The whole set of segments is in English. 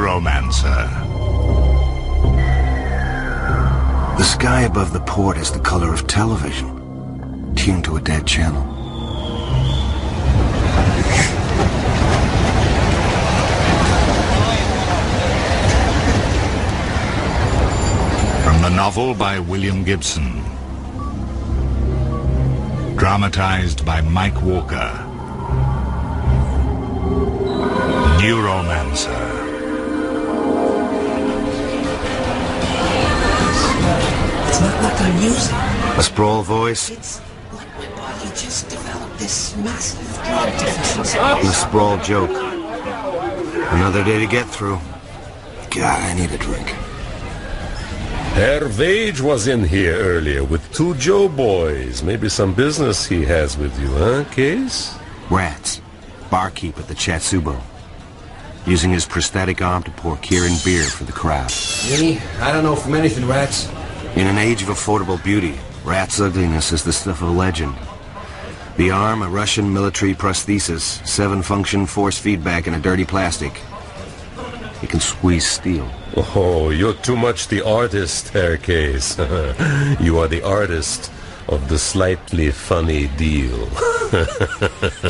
Neuromancer. The sky above the port is the color of television, tuned to a dead channel. From the novel by William Gibson. Dramatized by Mike Walker. Neuromancer. It's not like I'm using. A sprawl voice. It's like my body just developed this massive drug deficiency. And a sprawl joke. Another day to get through. God, I need a drink. Herr Wage was in here earlier with 2 Joe boys. Maybe some business he has with you, huh, Case? Rats. Barkeep at the Chatsubo. Using his prosthetic arm to pour Kirin beer for the crowd. Me? I don't know from anything, Rats. In an age of affordable beauty, Rat's ugliness is the stuff of legend. The arm, a Russian military prosthesis, 7-function force feedback in a dirty plastic. It can squeeze steel. Oh, you're too much the artist, Herr Case. You are the artist of the slightly funny deal.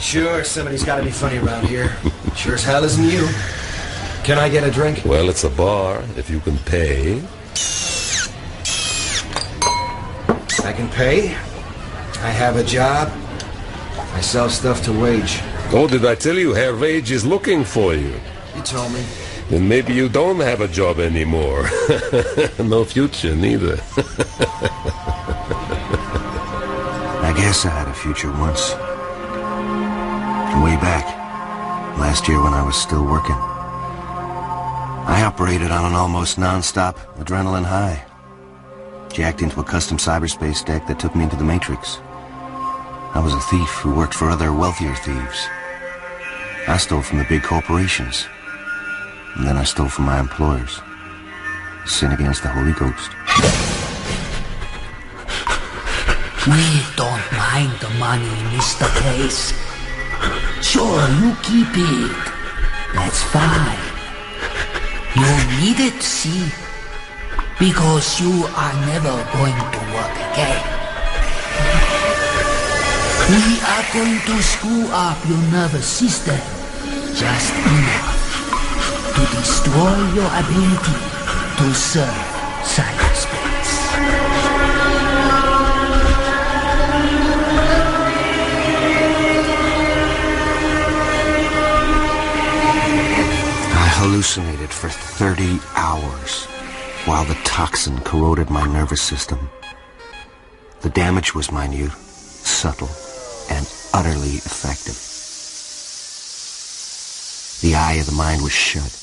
Sure, somebody's got to be funny around here. Sure as hell isn't you. Can I get a drink? Well, it's a bar, if you can pay. I can pay. I have a job. I sell stuff to Wage. Oh, did I tell you Herr Wage is looking for you? You told me. Then maybe you don't have a job anymore. No future, neither. I guess I had a future once. Way back. Last year when I was still working. I operated on an almost non-stop adrenaline high. Jacked into a custom cyberspace deck that took me into the Matrix. I was a thief who worked for other wealthier thieves. I stole from the big corporations. And then I stole from my employers. Sin against the Holy Ghost. We don't mind the money, Mr. Case. Sure, you keep it. That's fine. You need it, see? Because you are never going to work again. We are going to screw up your nervous system just enough to destroy your ability to serve cyberspace. I hallucinated for 30 hours while the toxin corroded my nervous system. The damage was minute, subtle, and utterly effective. The eye of the mind was shut.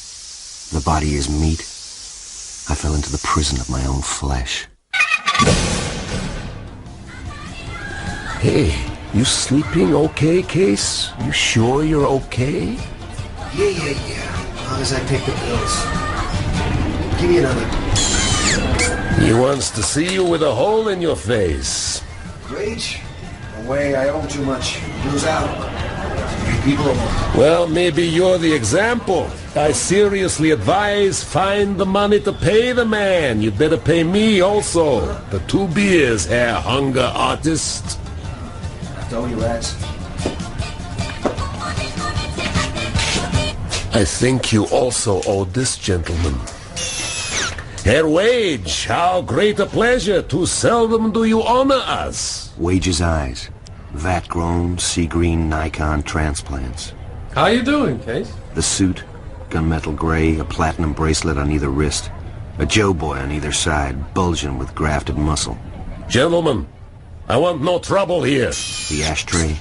The body is meat. I fell into the prison of my own flesh. Hey, you sleeping okay, Case? You sure you're okay? Yeah. As long as I take the pills. Give me another. He wants to see you with a hole in your face. Wage? No way, I owe too much. Lose out. People alone. Well, maybe you're the example. I seriously advise find the money to pay the man. You'd better pay me also. The 2 beers, Herr Hunger Artist. I told you, Rats. I think you also owe this gentleman. Herr Wage, how great a pleasure. Too seldom do you honor us. Wage's eyes. Vat-grown, sea-green Nikon transplants. How you doing, Case? The suit, gunmetal gray, a platinum bracelet on either wrist. A Joe boy on either side, bulging with grafted muscle. Gentlemen, I want no trouble here. The ashtray,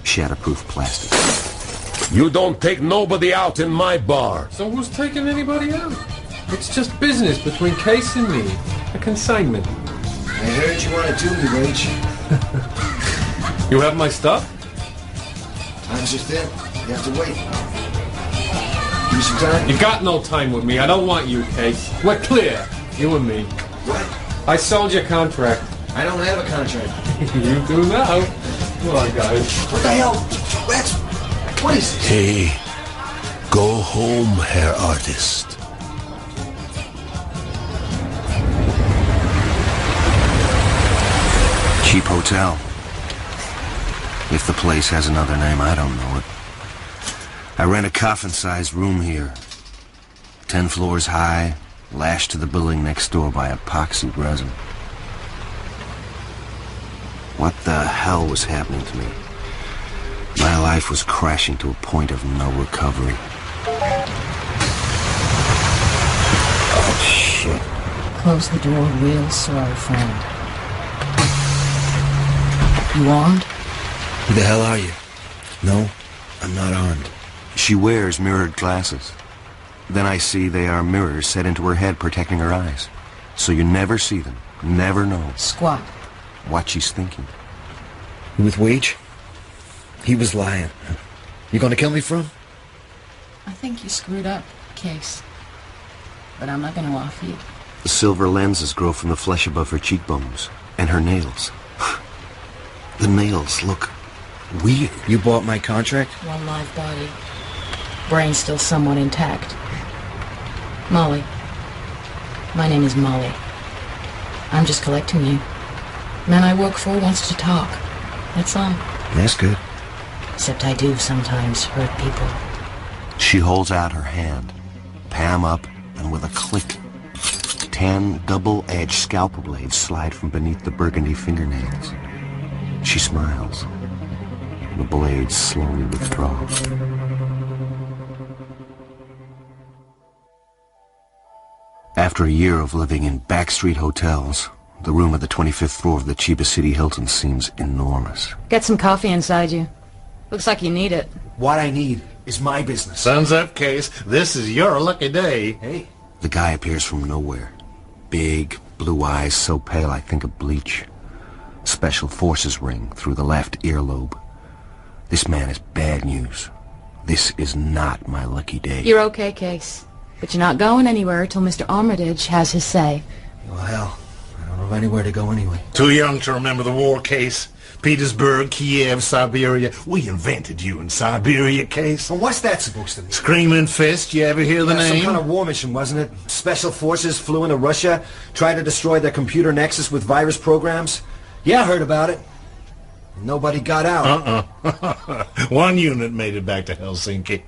shatterproof plastic. You don't take nobody out in my bar. So who's taking anybody out? It's just business between Case and me. A consignment. I heard you wanted to me, Wage. You have my stuff? Time's just in. You have to wait. Give me some time. You got no time with me. I don't want you, Case. We're clear. You and me. What? I sold your contract. I don't have a contract. You do now. Come on, guys. What the hell? Rats? What is this? Hey, go home, Herr Artist. Cheap hotel. If the place has another name, I don't know it. I rent a coffin-sized room here. 10 floors high, lashed to the building next door by epoxy resin. What the hell was happening to me? My life was crashing to a point of no recovery. Oh, shit. Close the door real slow, friend. You armed? Who the hell are you? No, I'm not armed. She wears mirrored glasses. Then I see they are mirrors set into her head protecting her eyes. So you never see them, never know Squat. what she's thinking. You with Wage? He was lying. You gonna kill me for him? I think you screwed up, Case. But I'm not gonna off you. The silver lenses grow from the flesh above her cheekbones. And her nails. The nails look weird. You bought my contract? One live body. Brain still somewhat intact. Molly. My name is Molly. I'm just collecting you. Man I work for wants to talk. That's all. That's good. Except I do sometimes hurt people. She holds out her hand, palm up, and with a click, 10 double-edged scalpel blades slide from beneath the burgundy fingernails. She smiles. The blades slowly withdraw. After a year of living in backstreet hotels, the room at the 25th floor of the cheapest city Hilton seems enormous. Get some coffee inside you. Looks like you need it. What I need is my business. Sun's up, Case. This is your lucky day. Hey, The guy appears from nowhere. Big, blue eyes so pale I think of bleach. Special forces ring through the left earlobe. This man is bad news. This is not my lucky day. You're okay, Case. But you're not going anywhere till Mr. Armitage has his say. well, hell, I don't know anywhere to go anyway. Too young to remember the war, Case. Petersburg, Kiev, Siberia. We invented you in Siberia, Case. So what's that supposed to mean? Screaming Fist, you ever hear the Yeah, name? some kind of war mission, wasn't it? Special forces flew into Russia, tried to destroy their computer nexus with virus programs. Yeah, I heard about it. Nobody got out. One unit made it back to Helsinki.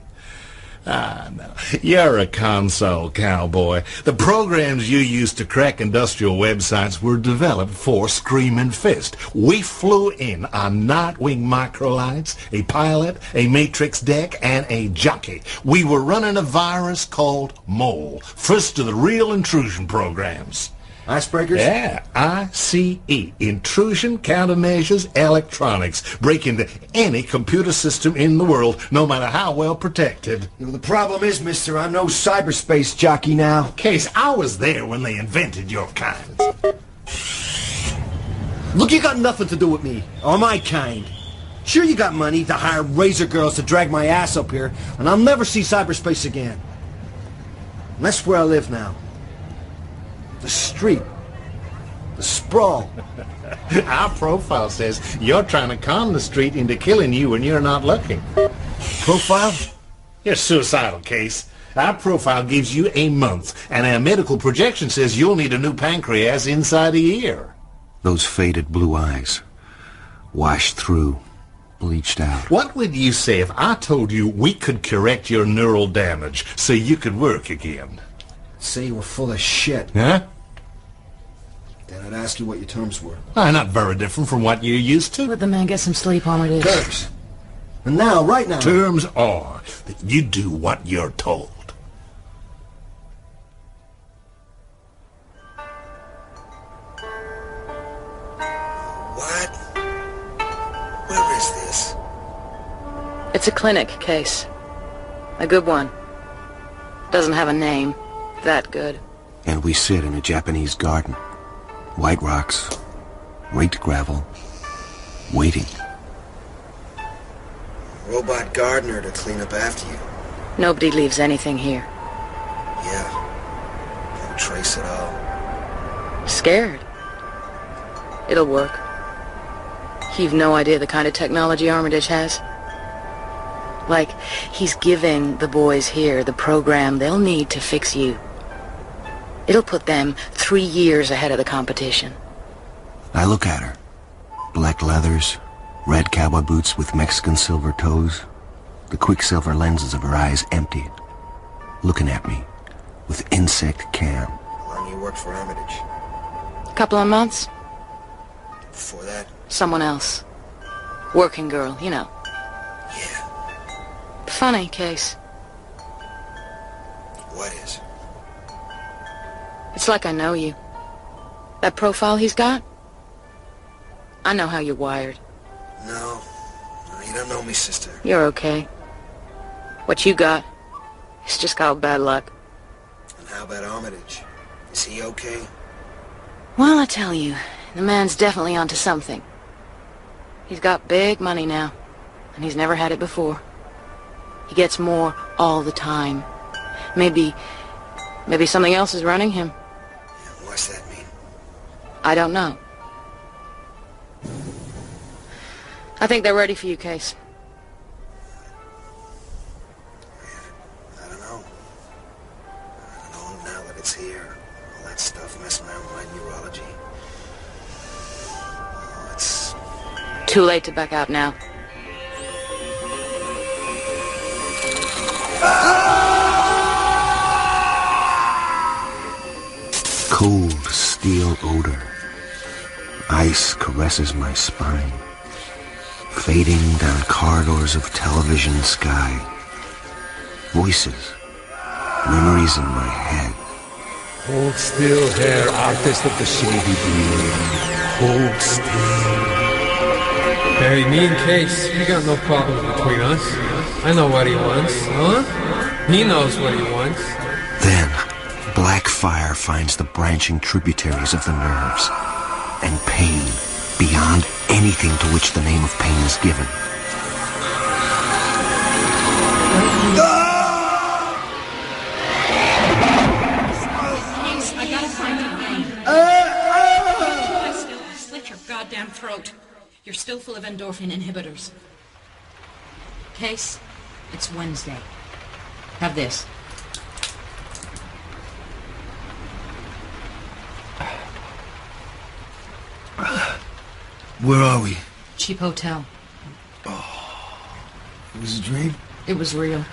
Ah, no. You're a console cowboy. The programs you used to crack industrial websites were developed for Screaming Fist. We flew in on Nightwing microlights, a pilot, a matrix deck, and a jockey. We were running a virus called Mole, first of the real intrusion programs. Icebreakers? Yeah, ICE, intrusion, countermeasures, electronics. Break into any computer system in the world, no matter how well protected. You know, the problem is, mister, I'm no cyberspace jockey now. Case, I was there when they invented your kind. Look, you got nothing to do with me, or my kind. Sure, you got money to hire razor girls to drag my ass up here, and I'll never see cyberspace again. And that's where I live now. The street. The sprawl. Our profile says you're trying to con the street into killing you when you're not looking. Profile? You're suicidal, Case. Our profile gives you a month, and our medical projection says you'll need a new pancreas inside a year. Those faded blue eyes, washed through, bleached out. What would you say if I told you we could correct your neural damage so you could work again? Say you were full of shit. Huh? Then I'd ask you what your terms were. Not very different from what you're used to. Let the man get some sleep, Armitage. Terms. And now, right now. Terms are that you do what you're told. What? Where is this? It's a clinic, Case. A good one. Doesn't have a name. That good. And we sit in a Japanese garden. White rocks, raked gravel, waiting. Robot gardener to clean up after you. Nobody leaves anything here. Yeah. No trace at all. Scared. It'll work. You've no idea the kind of technology Armitage has. Like, he's giving the boys here the program they'll need to fix you. It'll put them 3 years ahead of the competition. I look at her. Black leathers, red cowboy boots with Mexican silver toes, the quicksilver lenses of her eyes empty, looking at me with insect cam. How long you worked for Armitage? A couple of months. Before that? Someone else. Working girl, you know. Yeah. Funny case. What is? It's like I know you. That profile he's got? I know how you're wired. No, you don't know me, sister. You're okay. What you got is just called bad luck. And how about Armitage? Is he okay? Well, I tell you, the man's definitely onto something. He's got big money now, and he's never had it before. He gets more all the time. Maybe something else is running him. What's that mean? I don't know. I think they're ready for you, Case. I don't know. Now that it's here. All that stuff messing around with my neurology. Oh, it's... Too late to back out now. Cold steel odor. Ice caresses my spine. Fading down corridors of television sky. Voices. Memories in my head. Hold still, Herr Artist of the Shady Beard. Hold still. Hey, me and Case, we got no problems between us. I know what he wants, huh? He knows what he wants. Then, black fire finds the branching tributaries of the nerves. And pain beyond anything to which the name of pain is given. Case, I gotta find your vein. Slit your goddamn throat. You're still full of endorphin inhibitors. Case, it's Wednesday. Have this. Where are we? Cheap hotel. It was a dream? It was real.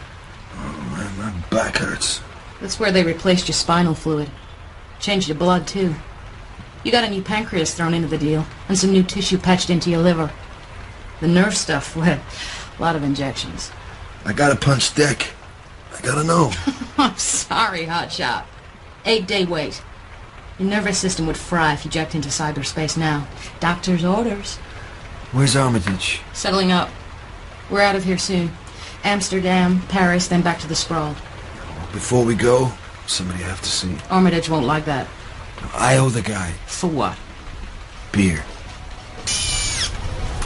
Oh, man, my back hurts. That's where they replaced your spinal fluid. Changed your blood, too. You got a new pancreas thrown into the deal, and some new tissue patched into your liver. The nerve stuff, well, a lot of injections. I gotta punch Dick. I gotta know. I'm sorry, hotshot. 8-day wait. Your nervous system would fry if you jacked into cyberspace now. Doctor's orders. Where's Armitage? Settling up. We're out of here soon. Amsterdam, Paris, then back to the Sprawl. Before we go, somebody I have to see. Armitage won't like that. I owe the guy. For what? Beer.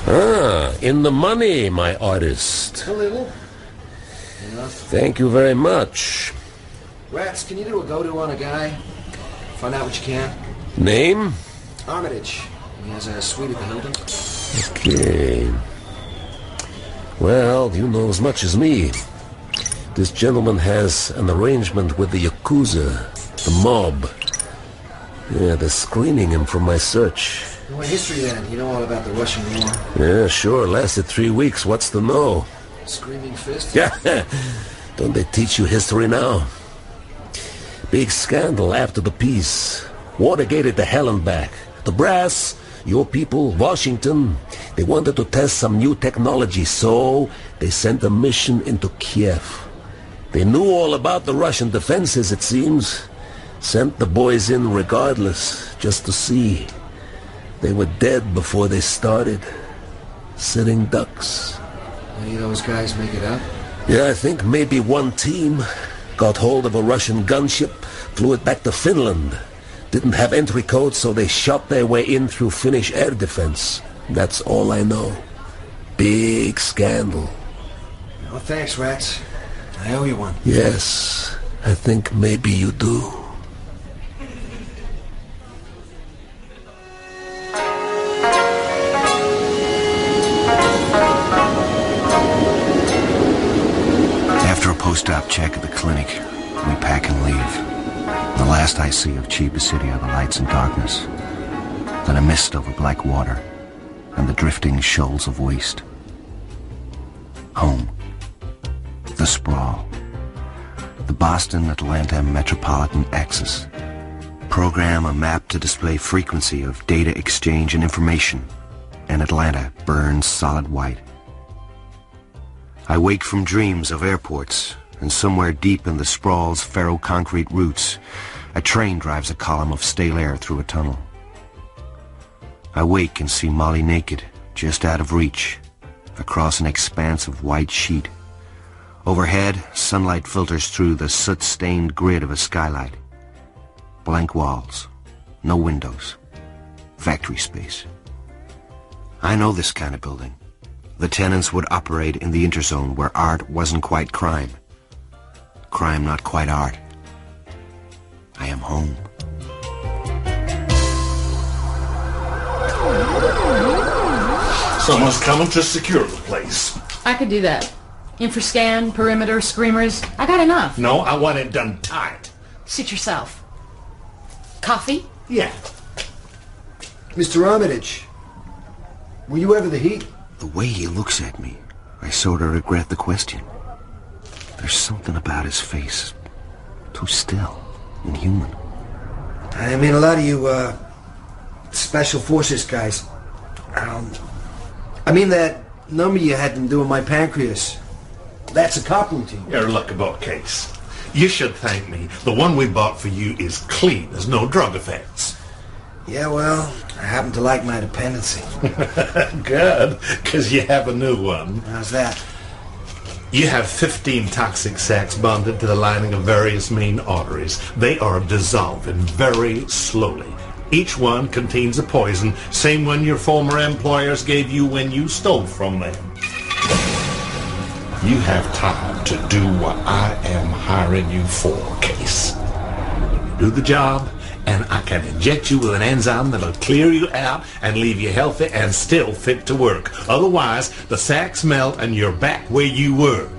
Ah, in the money, my artist. A little. Enough. Thank you very much. Rats, can you do a go-to on a guy? Find out what you can. Name? Armitage. He has a suite at the Hilton. Okay. Well, you know as much as me. This gentleman has an arrangement with the Yakuza, the mob. Yeah, they're screening him from my search. What history then? You know all about the Russian War. Yeah, sure. Lasted 3 weeks. What's to know? Screaming Fist? Yeah. Don't they teach you history now? Big scandal after the peace. Watergate to hell and back. The brass, your people, Washington, they wanted to test some new technology, so they sent a mission into Kiev. They knew all about the Russian defenses, it seems. Sent the boys in regardless, just to see. They were dead before they started. Sitting ducks. Any of those guys make it up? Yeah, I think maybe one team got hold of a Russian gunship, flew it back to Finland. Didn't have entry codes, so they shot their way in through Finnish air defense. That's all I know. Big scandal. Well, thanks, Rats. I owe you one. Yes, I think maybe you do. After a post-op check at the clinic, we pack and leave. The last I see of Chiba City are the lights and darkness. Then a mist over black water. and the drifting shoals of waste. Home. The sprawl. The Boston-Atlanta metropolitan axis. Program a map to display frequency of data exchange and information, and Atlanta burns solid white. I wake from dreams of airports, and somewhere deep in the sprawl's ferro-concrete roots, a train drives a column of stale air through a tunnel. I wake and see Molly naked, just out of reach, across an expanse of white sheet. Overhead, sunlight filters through the soot-stained grid of a skylight. Blank walls, no windows, factory space. I know this kind of building. The tenants would operate in the interzone where art wasn't quite crime. Crime not quite art. I am home. Someone's coming to secure the place. I could do that. Infrascan, perimeter, screamers. I got enough. No, I want it done tight. Suit yourself. Coffee? Yeah. Mr. Armitage, were you ever the Heat? The way he looks at me, I sort of regret the question. There's something about his face. Too still and human. I mean, a lot of you, Special Forces guys. I mean that number you had them doing my pancreas. That's a cop routine. You're a lucky boat case. You should thank me. The one we bought for you is clean. There's no drug effects. Yeah, well, I happen to like my dependency. Good, because you have a new one. How's that? You have 15 toxic sacs bonded to the lining of various main arteries. They are dissolving very slowly. Each one contains a poison, same one your former employers gave you when you stole from them. You have time to do what I am hiring you for, Case. Do the job, and I can inject you with an enzyme that'll clear you out and leave you healthy and still fit to work. Otherwise, the sacs melt and you're back where you were.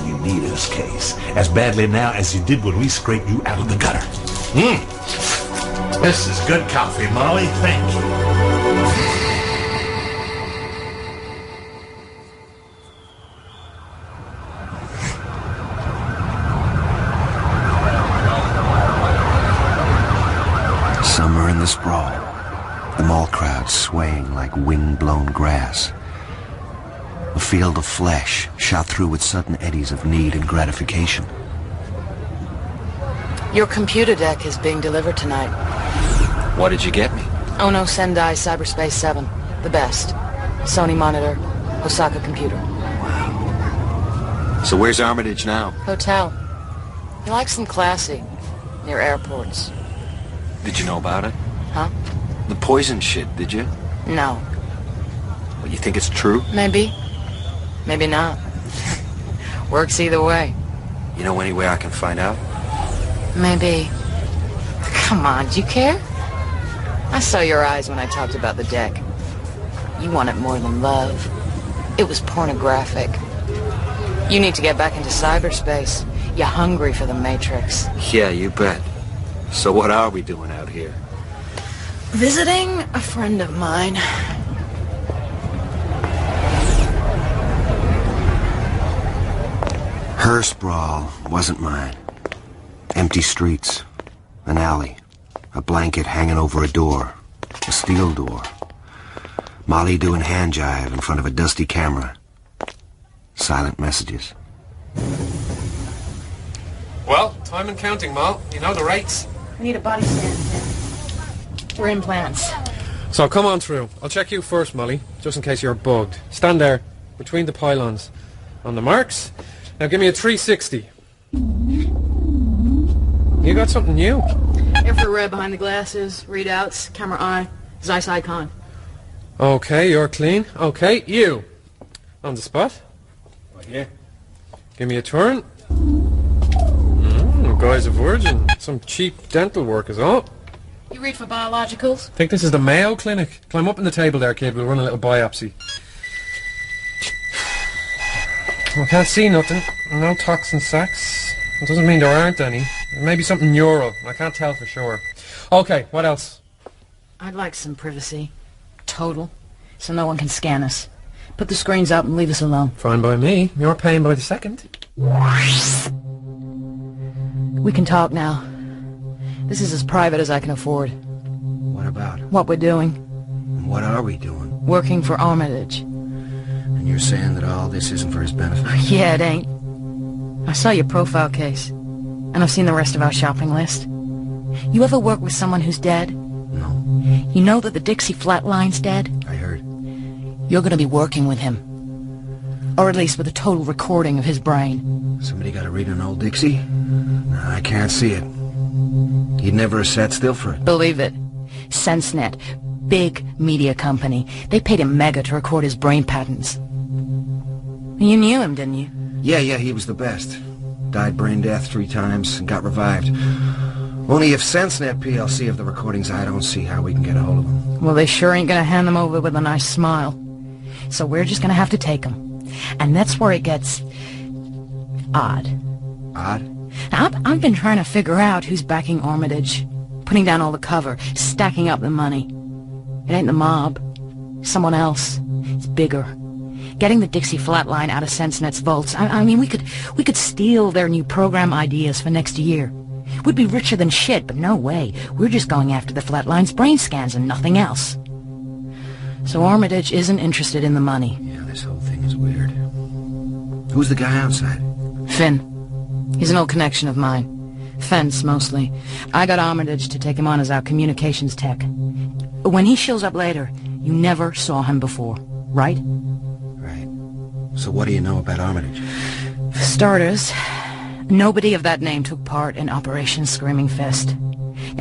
You need us, Case, as badly now as you did when we scraped you out of the gutter. This is good coffee, Molly. Thank you. Somewhere in the sprawl, the mall crowd swaying like wind-blown grass. A field of flesh shot through with sudden eddies of need and gratification. Your computer deck is being delivered tonight. What did you get me? Ono Sendai Cyberspace 7. The best. Sony monitor. Osaka computer. So where's Armitage now? Hotel. He likes them classy. Near airports. Did you know about it? Huh? The poison shit, did you? No. Well, you think it's true? Maybe. Maybe not. Works either way. You know any way I can find out? Maybe. Come on, do you care? I saw your eyes when I talked about the deck. You want it more than love. It was pornographic. You need to get back into cyberspace. You're hungry for the Matrix. Yeah, you bet. So what are we doing out here? Visiting a friend of mine. Her sprawl wasn't mine. Empty streets, an alley, a blanket hanging over a door, a steel door. Molly doing hand jive in front of a dusty camera. Silent messages. Well, time and counting, Mal. You know the rates. I need a body scan. We're implants. So come on through. I'll check you first, Molly, just in case you're bugged. Stand there, between the pylons. On the marks. Now give me a 360. You got something new. Infrared behind the glasses, readouts, camera eye, Zeiss icon. Okay, you're clean. Okay, you. On the spot. Right here. Give me a turn. The guy's a virgin. Some cheap dental work is all. You read for biologicals? Think this is the Mayo Clinic? Climb up in the table there, kid. We'll run a little biopsy. I can't see nothing. No toxin sacs. It doesn't mean there aren't any. Maybe something neural. I can't tell for sure. Okay, what else? I'd like some privacy. total, so no one can scan us. Put the screens up and leave us alone. Fine by me. You're paying by the second. We can talk now. This is as private as I can afford. What about? What we're doing. What are we doing? Working for Armitage. And you're saying that all this isn't for his benefit? Yeah, it ain't. I saw your profile case, and I've seen the rest of our shopping list. You ever work with someone who's dead? No. You know that the Dixie Flatline's dead? I heard. You're gonna be working with him. Or at least with a total recording of his brain. Somebody got to read an old Dixie? No, I can't see it. He'd never have sat still for it. Believe it. SenseNet, big media company. They paid him mega to record his brain patterns. You knew him, didn't you? Yeah, he was the best. Died brain death 3 times and got revived. Only if SenseNet PLC have the recordings, I don't see how we can get a hold of them. Well, they sure ain't gonna hand them over with a nice smile. So we're just gonna have to take them. And that's where it gets odd. Odd? Now, I've been trying to figure out who's backing Armitage, putting down all the cover, stacking up the money. It ain't the mob. Someone else. It's bigger. Getting the Dixie Flatline out of SenseNet's vaults. I mean, we could steal their new program ideas for next year. We'd be richer than shit, but no way. We're just going after the Flatline's brain scans and nothing else. So Armitage isn't interested in the money. Yeah, this whole thing is weird. Who's the guy outside? Finn. He's an old connection of mine. Fence, mostly. I got Armitage to take him on as our communications tech. When he shows up later, you never saw him before, right? Right. So what do you know about Armitage? For starters, nobody of that name took part in Operation Screaming Fist.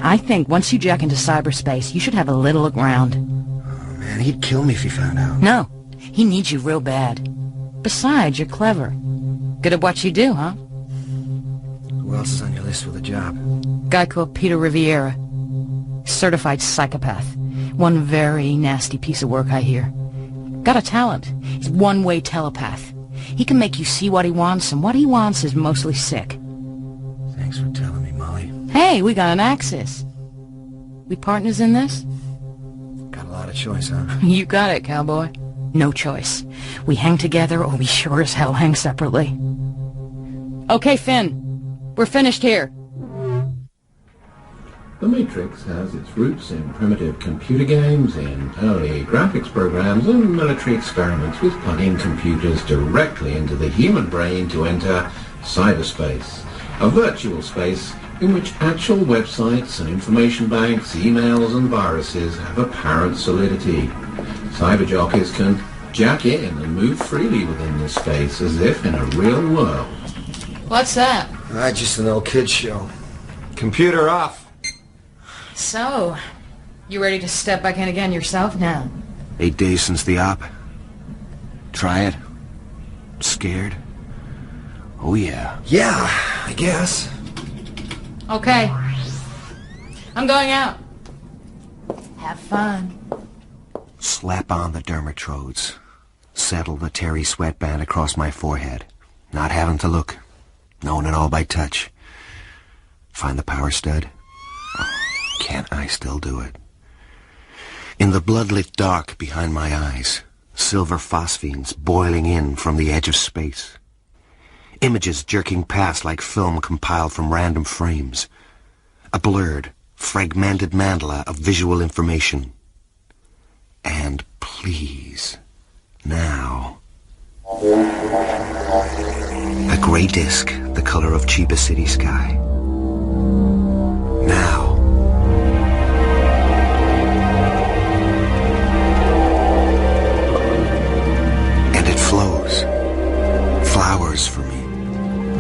I think once you jack into cyberspace, you should have a little look around. Oh, man, he'd kill me if he found out. No, he needs you real bad. Besides, you're clever. Good at what you do, huh? Who else is on your list for the job? Guy called Peter Riviera. Certified psychopath. One very nasty piece of work, I hear. Got a talent. He's one-way telepath. He can make you see what he wants, and what he wants is mostly sick. Thanks for telling me, Molly. Hey, we got an axis. We partners in this? Got a lot of choice, huh? You got it, cowboy. No choice. We hang together, or we sure as hell hang separately. Okay, Finn. We're finished here. The Matrix has its roots in primitive computer games, in early graphics programs, and military experiments with plugging computers directly into the human brain to enter cyberspace, a virtual space in which actual websites and information banks, emails and viruses have apparent solidity. Cyber jockeys can jack in and move freely within this space as if in a real world. What's that? Just an old kid show. Computer off. So, you ready to step back in again yourself now? 8 days since the op. Try it. Scared? Oh yeah. Yeah, I guess. Okay. I'm going out. Have fun. Slap on the dermatrodes. Settle the terry sweatband across my forehead. Not having to look. Knowing it all by touch. Find the power stud. Can't I still do it? In the bloodlit dark behind my eyes, silver phosphenes boiling in from the edge of space. Images jerking past like film compiled from random frames. A blurred, fragmented mandala of visual information. And please, now... A gray disk, the color of Chiba City sky. Now... flows. Flowers for me.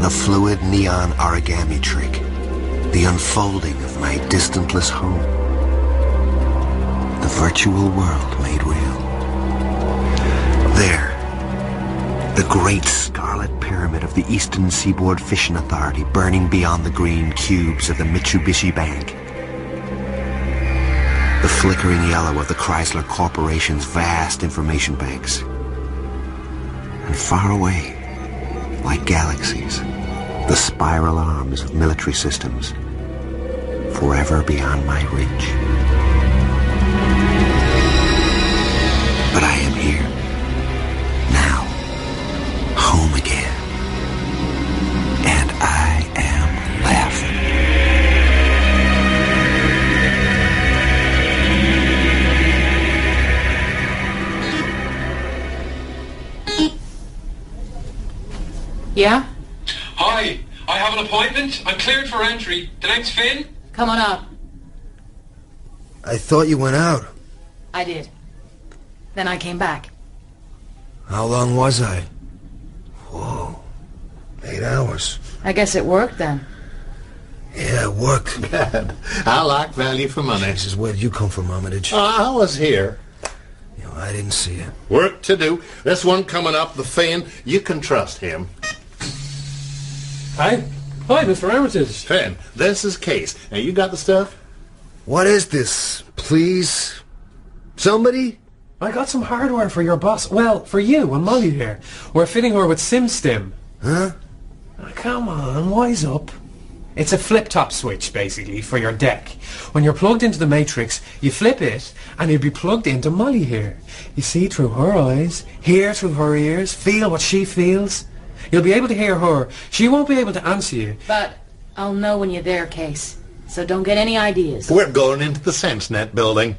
The fluid neon origami trick. The unfolding of my distantless home. The virtual world made real. There. The great scarlet pyramid of the Eastern Seaboard Fishing Authority burning beyond the green cubes of the Mitsubishi Bank. The flickering yellow of the Chrysler Corporation's vast information banks. And far away, like galaxies, the spiral arms of military systems, forever beyond my reach. Yeah? Hi, I have an appointment. I'm cleared for entry. The name's Finn. Come on up. I thought you went out. I did. Then I came back. How long was I? Whoa. 8 hours. I guess it worked then. Yeah, it worked. Good. I like value for money. This is where did you come from, Armitage? I was here. You know, I didn't see it. Work to do. This one coming up, the Finn, you can trust him. Hi. Hi, Mr. Armitage. Finn, this is Case. Now, you got the stuff? What is this? Please? Somebody? I got some hardware for your boss. Well, for you and Molly here. We're fitting her with SimStim. Huh? Oh, come on, wise up. It's a flip-top switch, basically, for your deck. When you're plugged into the Matrix, you flip it, and you'll be plugged into Molly here. You see through her eyes, hear through her ears, feel what she feels. You'll be able to hear her. She won't be able to answer you. But I'll know when you're there, Case. So don't get any ideas. We're going into the SenseNet building.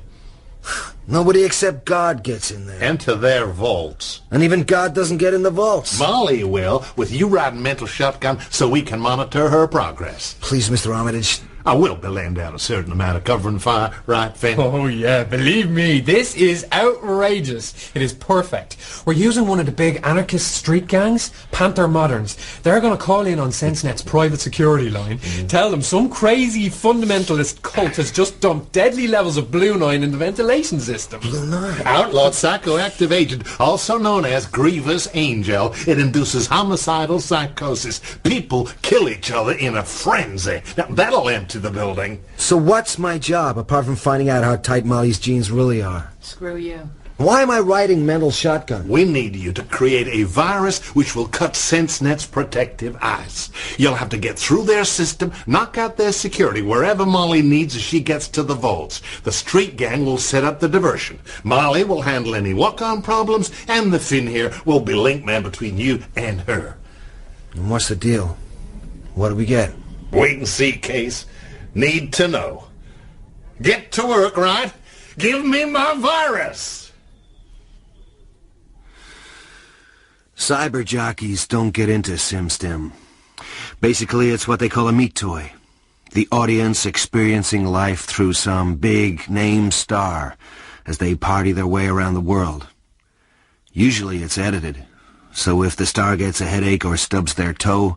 Nobody except God gets in there. Into their vaults. And even God doesn't get in the vaults. Molly will, with you riding mental shotgun so we can monitor her progress. Please, Mr. Armitage. I will be laying down a certain amount of covering fire, right, Finn? Oh, yeah, believe me, this is outrageous. It is perfect. We're using one of the big anarchist street gangs, Panther Moderns. They're going to call in on SenseNet's private security line, tell them some crazy fundamentalist cult has just dumped deadly levels of Blue 9 in the ventilation system. Blue 9? Outlawed psychoactive agent, also known as Grievous Angel. It induces homicidal psychosis. People kill each other in a frenzy. Now, that'll empty the building. So what's my job, apart from finding out how tight Molly's jeans really are? Screw you. Why am I riding mental shotgun? We need you to create a virus which will cut SenseNet's protective ice. You'll have to get through their system, knock out their security wherever Molly needs as she gets to the vaults. The street gang will set up the diversion. Molly will handle any walk-on problems, and the Finn here will be link man between you and her. And what's the deal? What do we get? Wait and see, Case. Need to know. Get to work, right? Give me my virus! Cyber jockeys don't get into SimStim. Basically, it's what they call a meat toy. The audience experiencing life through some big name star as they party their way around the world. Usually it's edited, so if the star gets a headache or stubs their toe,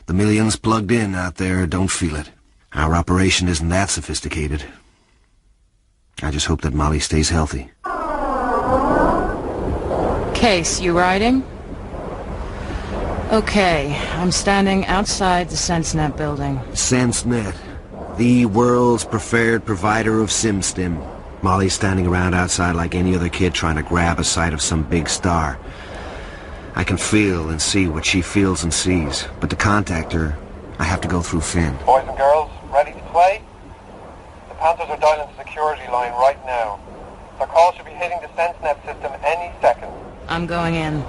the millions plugged in out there don't feel it. Our operation isn't that sophisticated. I just hope that Molly stays healthy. Case, you riding? Okay, I'm standing outside the SenseNet building. SenseNet, the world's preferred provider of SimStim. Molly's standing around outside like any other kid trying to grab a sight of some big star. I can feel and see what she feels and sees, but to contact her, I have to go through Finn. Boys and girls, ready to play? The Panthers are dialing the security line right now. Their call should be hitting the SenseNet system any second. I'm going in.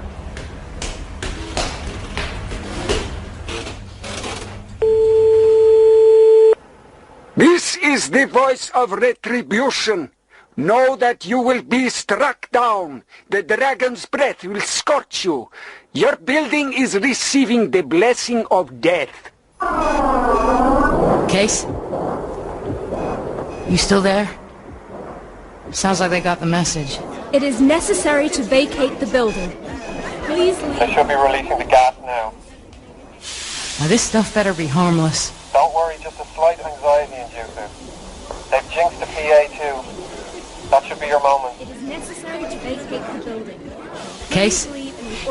This is the voice of retribution. Know that you will be struck down. The dragon's breath will scorch you. Your building is receiving the blessing of death. Case? You still there? Sounds like they got the message. It is necessary to vacate the building. Please leave. They should be releasing the gas now. Now this stuff better be harmless. Don't worry, just a slight anxiety inducer. They've jinxed the PA too. That should be your moment. It is necessary to vacate the building. Case,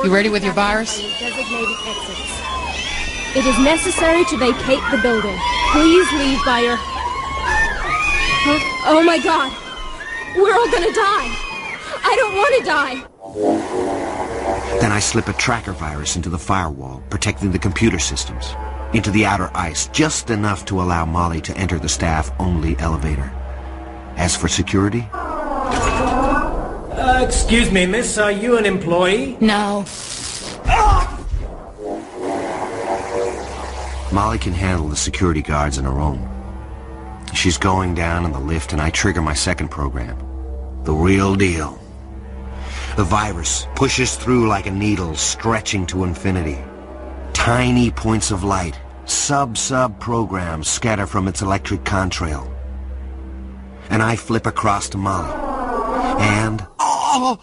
you ready with your virus? Designated exits. It is necessary to vacate the building. Please leave by your... Oh my God! We're all gonna die! I don't want to die! Then I slip a tracker virus into the firewall, protecting the computer systems. Into the outer ice, just enough to allow Molly to enter the staff-only elevator. As for security... Excuse me, miss, are you an employee? No. Molly can handle the security guards on her own. She's going down in the lift and I trigger my second program. The real deal. The virus pushes through like a needle, stretching to infinity. Tiny points of light, sub programs scatter from its electric contrail. And I flip across to Molly. And... I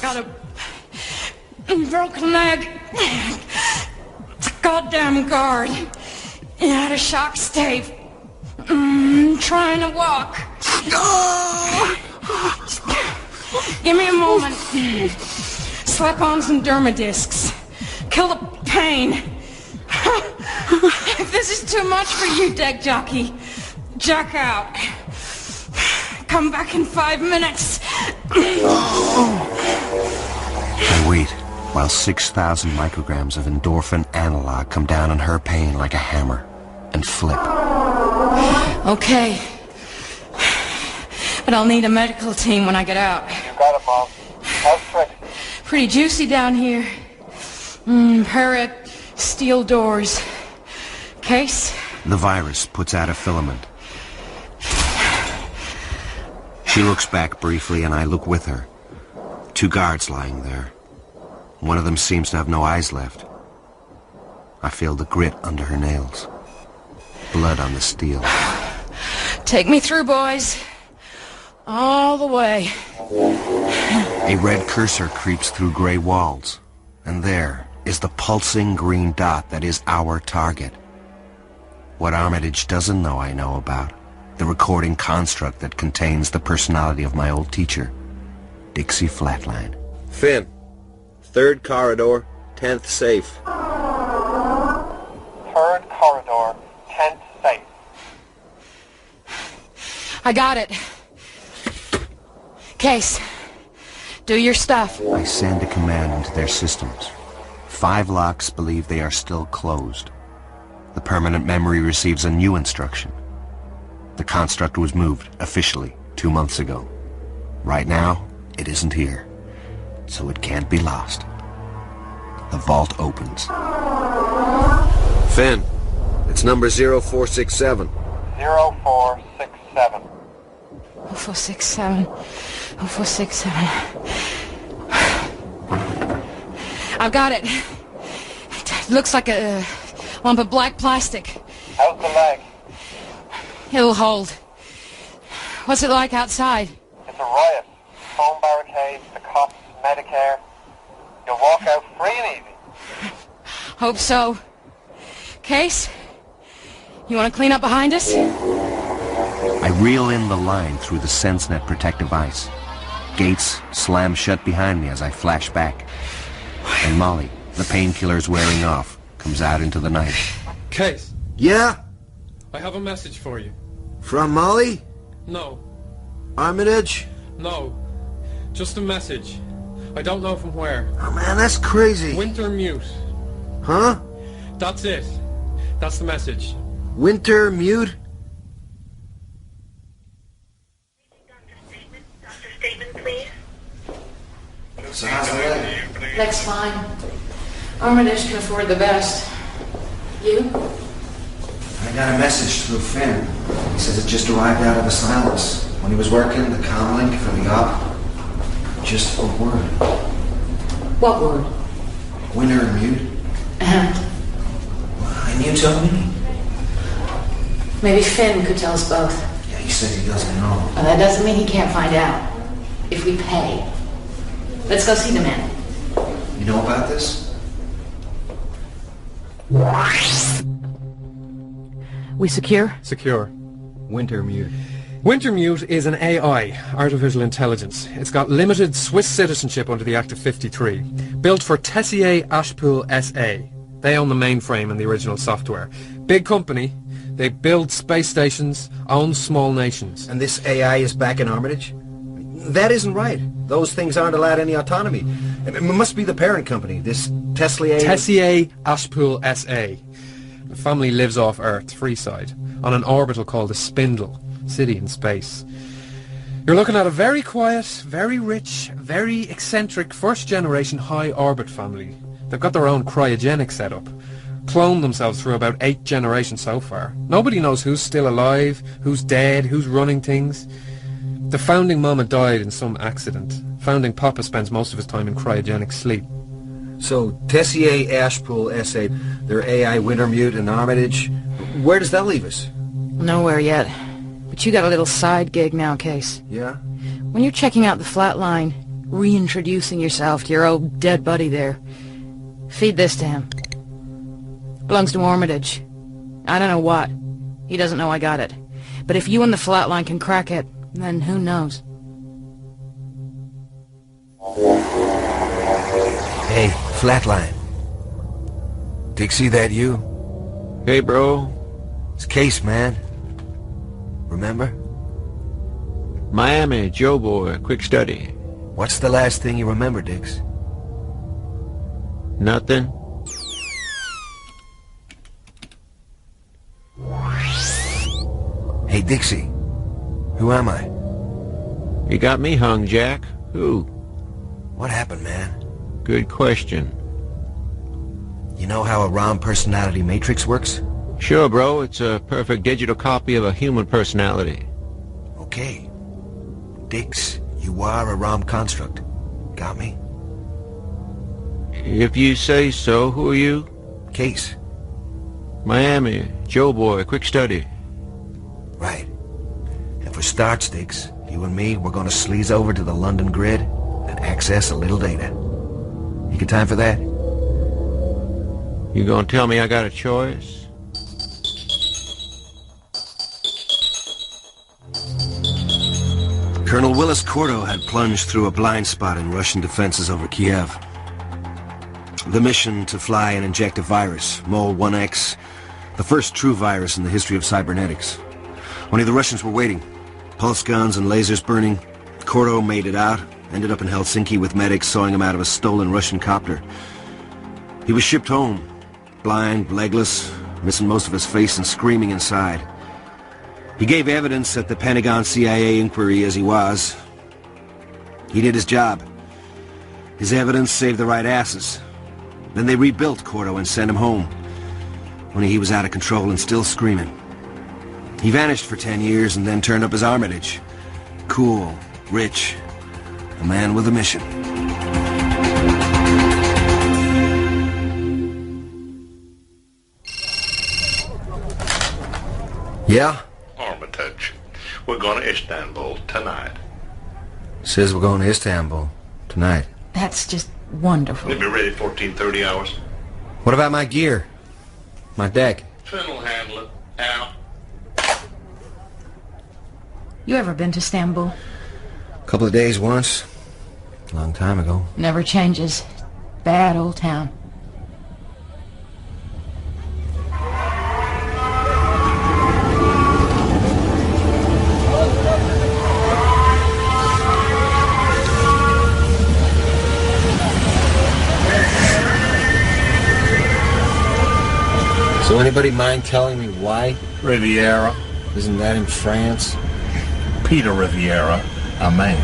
got a broken leg. It's a goddamn guard. He had a shock stave. Trying to walk. Give me a moment. Slap on some dermadiscs. Kill the pain. If this is too much for you, deck jockey, jack out. Come back in 5 minutes. I wait while 6,000 micrograms of endorphin analog come down on her pain like a hammer and flip. Okay. But I'll need a medical team when I get out. You got it, Mom. How's Trixie? Pretty juicy down here. Parrot, steel doors. Case? The virus puts out a filament. She looks back briefly and I look with her. 2 guards lying there. One of them seems to have no eyes left. I feel the grit under her nails. Blood on the steel. Take me through, boys. All the way. A red cursor creeps through gray walls. And there is the pulsing green dot that is our target. What Armitage doesn't know I know about. The recording construct that contains the personality of my old teacher, Dixie Flatline. Finn, 3rd corridor, 10th safe. 3rd corridor, 10th safe. I got it. Case, do your stuff. I send a command into their systems. 5 locks believe they are still closed. The permanent memory receives a new instruction. The construct was moved, officially, 2 months ago. Right now, it isn't here, so it can't be lost. The vault opens. Finn, it's number 0467. 0467. 0467. 0467. I've got it. It looks like a lump of black plastic. How's the leg? It'll hold. What's it like outside? It's a riot. Phone barricades, the cops, Medicare. You'll walk out free and easy. Hope so. Case, you want to clean up behind us? I reel in the line through the SenseNet protective ice. Gates slam shut behind me as I flash back. And Molly, the painkiller's wearing off, comes out into the night. Case. Yeah? I have a message for you. From Molly? No. Armitage? No. Just a message. I don't know from where. Oh man, that's crazy. Winter mute. Huh? That's it. That's the message. Winter mute? So how's the leg? Leg's fine. Armitage can afford the best. You? I got a message through Finn. He says it just arrived out of the silence. When he was working, the comm link for the op. Just a word. What word? Winter mute. And you tell me. Maybe Finn could tell us both. Yeah, he says he doesn't know. Well, that doesn't mean he can't find out. If we pay. Let's go see the man. You know about this? We secure? Secure. Wintermute. Wintermute is an AI, artificial intelligence. It's got limited Swiss citizenship under the Act of 53. Built for Tessier Ashpool SA. They own the mainframe and the original software. Big company. They build space stations, own small nations. And this AI is back in Armitage? That isn't right. Those things aren't allowed any autonomy. It must be the parent company, this Tessier Ashpool SA. The family lives off Earth, Freeside, on an orbital called the Spindle, city in space. You're looking at a very quiet, very rich, very eccentric first-generation high-orbit family. They've got their own cryogenic setup. Cloned themselves through about 8 generations so far. Nobody knows who's still alive, who's dead, who's running things. The founding mama died in some accident. Founding Papa spends most of his time in cryogenic sleep. So, Tessier, Ashpool, S8, they're AI, Wintermute, and Armitage. Where does that leave us? Nowhere yet. But you got a little side gig now, Case. Yeah? When you're checking out the flatline, reintroducing yourself to your old dead buddy there, feed this to him. Belongs to Armitage. I don't know what. He doesn't know I got it. But if you and the flatline can crack it, then who knows? Hey, Flatline. Dixie, that you? Hey, bro. It's Case, man. Remember? Miami, Joe Boy, quick study. What's the last thing you remember, Dix? Nothing. Hey, Dixie. Who am I? You got me hung, Jack. Who? What happened, man? Good question. You know how a ROM personality matrix works? Sure, bro. It's a perfect digital copy of a human personality. Okay. Dix, you are a ROM construct. Got me? If you say so, who are you? Case. Miami, Joe Boy, quick study. Right. And for starts, Dix, you and me, we're gonna sleaze over to the London grid and access a little data. You got time for that? You gonna tell me I got a choice? Colonel Willis Cordo had plunged through a blind spot in Russian defenses over Kiev. The mission to fly and inject a virus, Mole 1X, the first true virus in the history of cybernetics. Only the Russians were waiting. Pulse guns and lasers burning. Cordo made it out, ended up in Helsinki with medics sawing him out of a stolen Russian copter. He was shipped home, blind, legless, missing most of his face and screaming inside. He gave evidence at the Pentagon CIA inquiry as he was. He did his job. His evidence saved the right asses. Then they rebuilt Cordo and sent him home. Only he was out of control and still screaming. He vanished for 10 years and then turned up as Armitage. Cool, rich, a man with a mission. Yeah? Armitage. We're going to Istanbul tonight. Says we're going to Istanbul tonight. That's just wonderful. We'll be ready 14-30 hours. What about my gear? My deck? Finn will handle it. Out. You ever been to Istanbul? A couple of days once. A long time ago. Never changes. Bad old town. So anybody mind telling me why? Riviera. Isn't that in France? Peter Riviera, a man.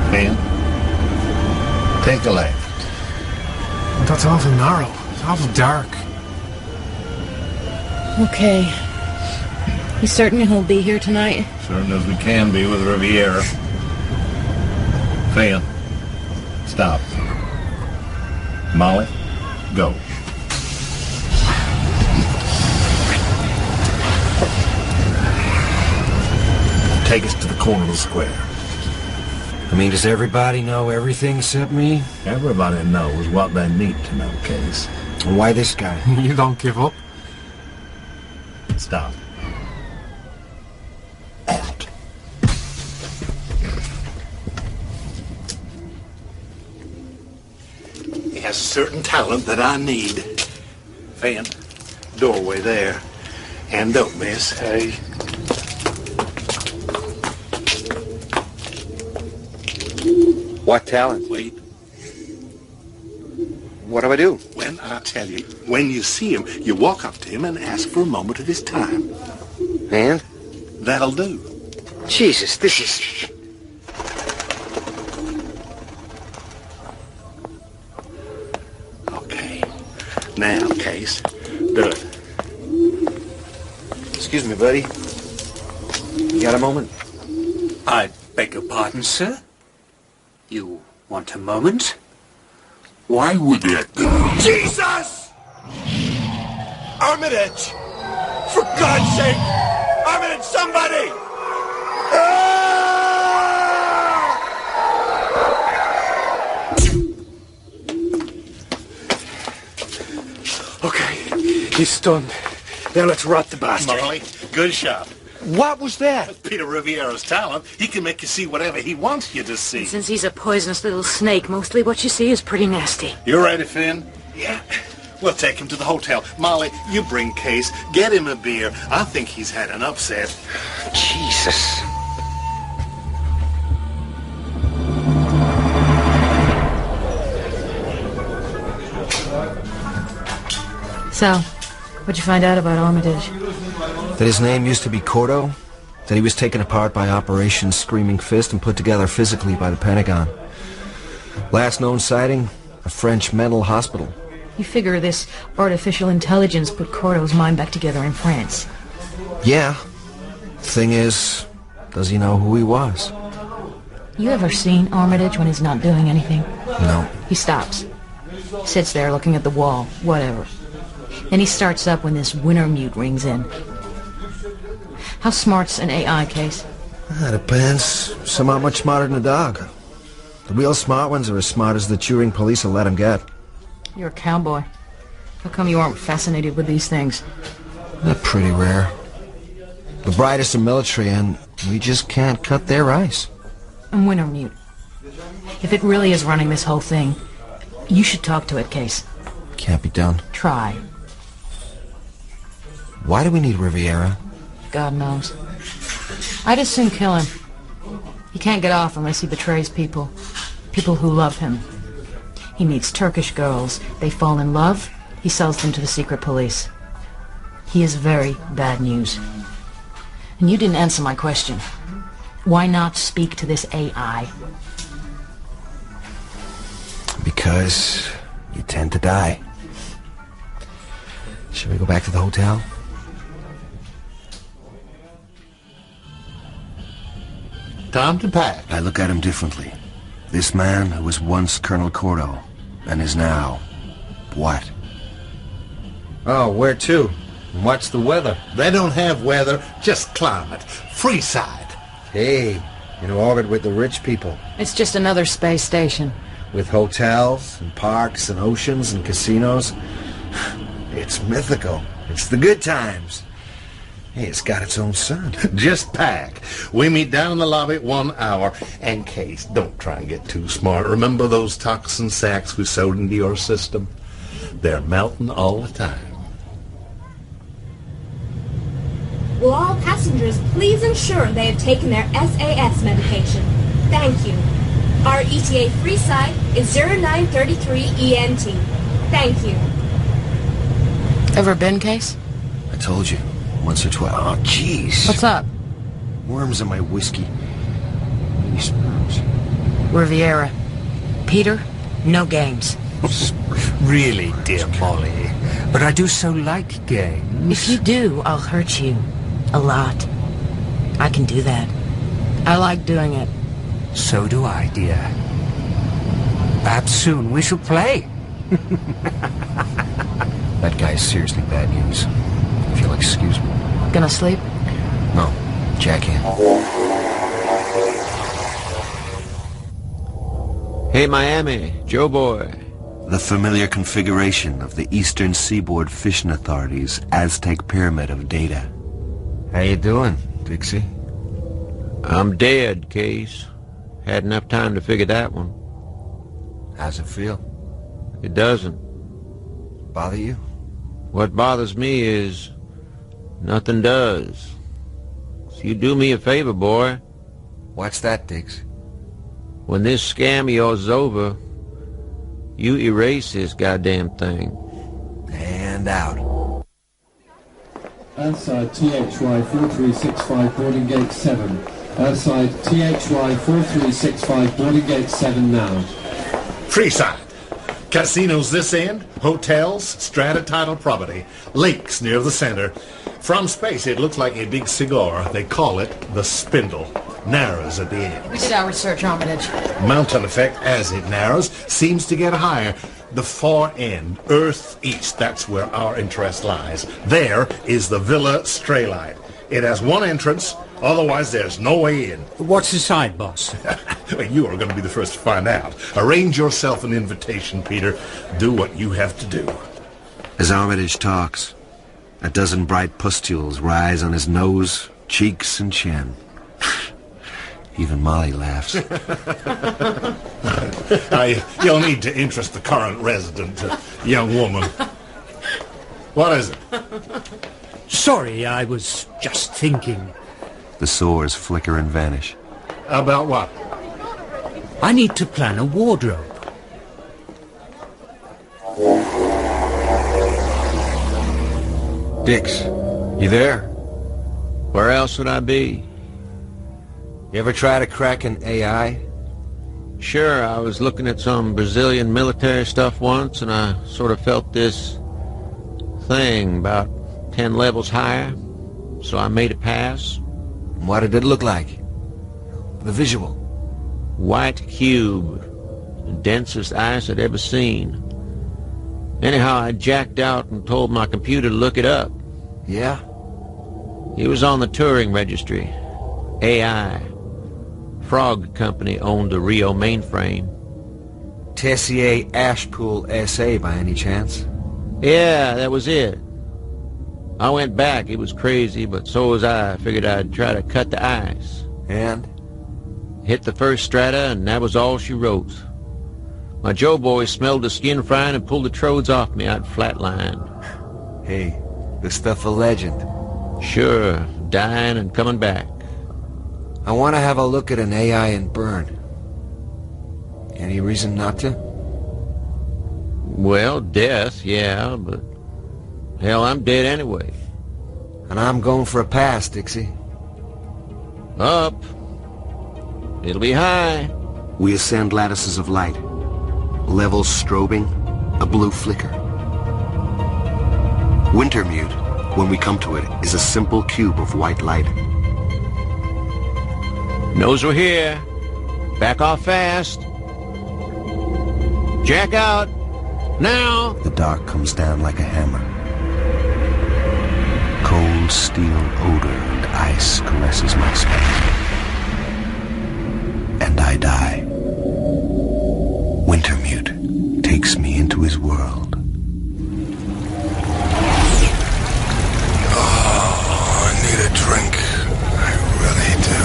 Man, take a left. That's awful narrow. It's awful dark. Okay. You certain he'll be here tonight? Certain as we can be with Riviera. Finn, stop. Molly, go. Take us to the corner of the square. I mean, does everybody know everything except me? Everybody knows what they need to know, Case. Why this guy? You don't give up. Stop. Out. He has a certain talent that I need. Finn, doorway there. And don't miss. Hey. What talent? Wait. What do I do? When I tell you, when you see him, you walk up to him and ask for a moment of his time. And? That'll do. Jesus, this is... Okay. Now, Case, do it. Excuse me, buddy. You got a moment? I beg your pardon, sir? You want a moment? Why would it? Jesus! Armitage! For God's sake! Armitage, somebody! Okay, he's stunned. Now let's rot the bastard. Molly, good shot. What was that? Peter Riviera's talent. He can make you see whatever he wants you to see. Since he's a poisonous little snake, mostly what you see is pretty nasty. You ready, Finn? Yeah. We'll take him to the hotel. Molly, you bring Case. Get him a beer. I think he's had an upset. Jesus. So, what'd you find out about Armitage? That his name used to be Cordo. That he was taken apart by Operation Screaming Fist and put together physically by the Pentagon. Last known sighting, a French mental hospital. You figure this artificial intelligence put Cordo's mind back together in France. Yeah. Thing is, does he know who he was? You ever seen Armitage when he's not doing anything? No. He stops. Sits there looking at the wall, whatever. Then he starts up when this winter mute rings in. How smart's an AI, Case? That depends. Some aren't much smarter than a dog. The real smart ones are as smart as the Turing police will let them get. You're a cowboy. How come you aren't fascinated with these things? They're pretty rare. The brightest are military, and we just can't cut their ice. And winter mute. If it really is running this whole thing, you should talk to it, Case. Can't be done. Try. Why do we need Riviera? God knows. I'd as soon kill him. He can't get off unless he betrays people. People who love him. He meets Turkish girls. They fall in love. He sells them to the secret police. He is very bad news. And you didn't answer my question. Why not speak to this AI? Because you tend to die. Shall we go back to the hotel? Time to pack. I look at him differently. This man who was once Colonel Cordo, and is now... what? Oh, where to? And what's the weather? They don't have weather, just climate. Freeside. Hey, in orbit with the rich people. It's just another space station. With hotels, and parks, and oceans, and casinos. It's mythical. It's the good times. Hey, it's got its own sun. Just pack. We meet down in the lobby 1 hour. And Case, don't try and get too smart. Remember those toxin sacks we sewed into your system? They're melting all the time. Will all passengers please ensure they have taken their SAS medication? Thank you. Our ETA Freeside is 0933 ENT. Thank you. Ever been, Case? I told you. Once or twice. Oh, jeez. What's up? Worms in my whiskey. Mini sperms. Riviera. Peter, no games. Really, dear Molly. But I do so like games. If you do, I'll hurt you. A lot. I can do that. I like doing it. So do I, dear. Perhaps soon we shall play. That guy's seriously bad news. If you'll excuse me. Gonna sleep? No. Jackhand. Hey, Miami. Joe Boy. The familiar configuration of the Eastern Seaboard Fishing Authority's Aztec Pyramid of data. How you doing, Dixie? I'm dead, Case. Had enough time to figure that one. How's it feel? It doesn't. Bother you? What bothers me is nothing does. So you do me a favor, boy. What's that, Diggs? When this scam of yours is over, you erase this goddamn thing. And out. Outside THY 4365 boarding gate 7. Outside THY 4365 boarding gate 7 now. Freeside. Casinos this end, hotels, strata title property, lakes near the center. From space it looks like a big cigar. They call it the Spindle. narrows at the end. We did our research, Armitage. Mountain effect, as it narrows, seems to get higher. The far end, Earth East, that's where our interest lies. There is the Villa Straylight. It has one entrance, otherwise there's no way in. What's inside, boss? Well, you are going to be the first to find out. Arrange yourself an invitation, Peter. Do what you have to do. As Armitage talks, a dozen bright pustules rise on his nose, cheeks, and chin. Even Molly laughs. You'll need to interest the current resident, young woman. What is it? Sorry, I was just thinking. The sores flicker and vanish. About what? I need to plan a wardrobe. Dix, you there? Where else would I be? You ever try to crack an AI? Sure, I was looking at some Brazilian military stuff once, and I sort of felt this thing about 10 levels higher, so I made a pass. What did it look like? The visual. White cube, the densest ice I'd ever seen. Anyhow, I jacked out and told my computer to look it up. Yeah? He was on the Turing registry. AI. Frog Company owned the Rio mainframe. Tessier Ashpool SA by any chance? Yeah, that was it. I went back. It was crazy, but so was I. Figured I'd try to cut the ice. And? Hit the first strata, and that was all she wrote. My Joe boy smelled the skin frying and pulled the trodes off me. I'd flatlined. Hey, this stuff a legend. Sure, dying and coming back. I want to have a look at an AI in burn. Any reason not to? Well, death, yeah, but hell, I'm dead anyway. And I'm going for a pass, Dixie. Up. It'll be high. We ascend lattices of light. Levels strobing, a blue flicker. Wintermute, when we come to it, is a simple cube of white light. Knows we're here. Back off fast. Jack out. Now. The dark comes down like a hammer. Cold steel odor and ice caresses my spine. And I die. Wintermute takes me into his world. Oh, I need a drink. I really do.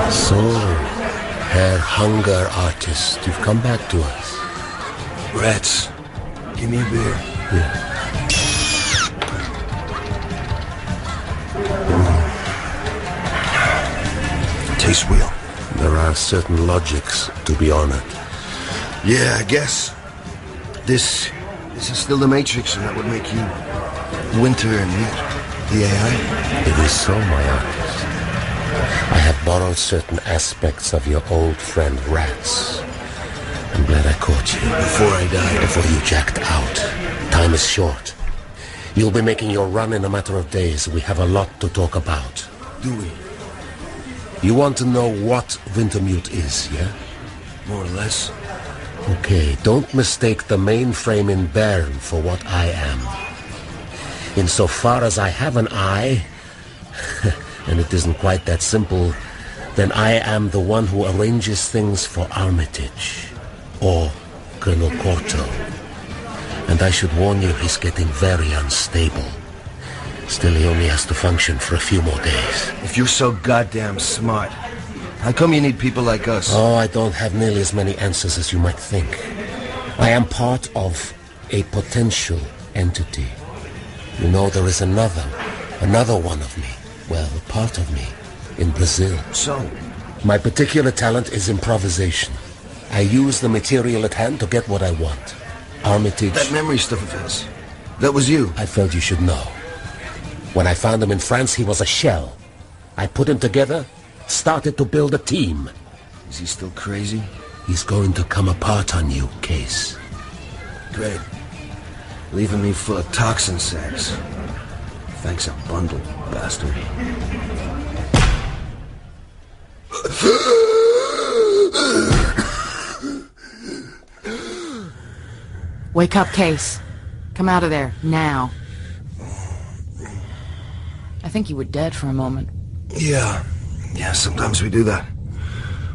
So, Herr Hunger Artist, you've come back to us. Rats, give me a beer. Yeah. Tastes real. There are certain logics to be honored. Yeah, I guess. This is still the Matrix, and that would make you Winter and Mute, the AI. It is so, my artist. I have borrowed certain aspects of your old friend Rats. I'm glad I caught you. Before I die. Before you jacked out. Time is short. You'll be making your run in a matter of days. We have a lot to talk about. Do we? You want to know what Wintermute is, yeah? More or less. Okay, don't mistake the mainframe in Bern for what I am. Insofar as I have an eye, and it isn't quite that simple, then I am the one who arranges things for Armitage, or Colonel Corto. And I should warn you, he's getting very unstable. Still, he only has to function for a few more days. If you're so goddamn smart, how come you need people like us? Oh, I don't have nearly as many answers as you might think. I am part of a potential entity. You know, there is another one of me. Well, part of me, in Brazil. So? My particular talent is improvisation. I use the material at hand to get what I want. Armitage... That memory stuff of his. That was you. I felt you should know. When I found him in France, he was a shell. I put him together, started to build a team. Is he still crazy? He's going to come apart on you, Case. Great. Leaving me full of toxin sacks. Thanks a bundle, bastard. Wake up, Case. Come out of there, now. I think you were dead for a moment. Yeah, sometimes we do that.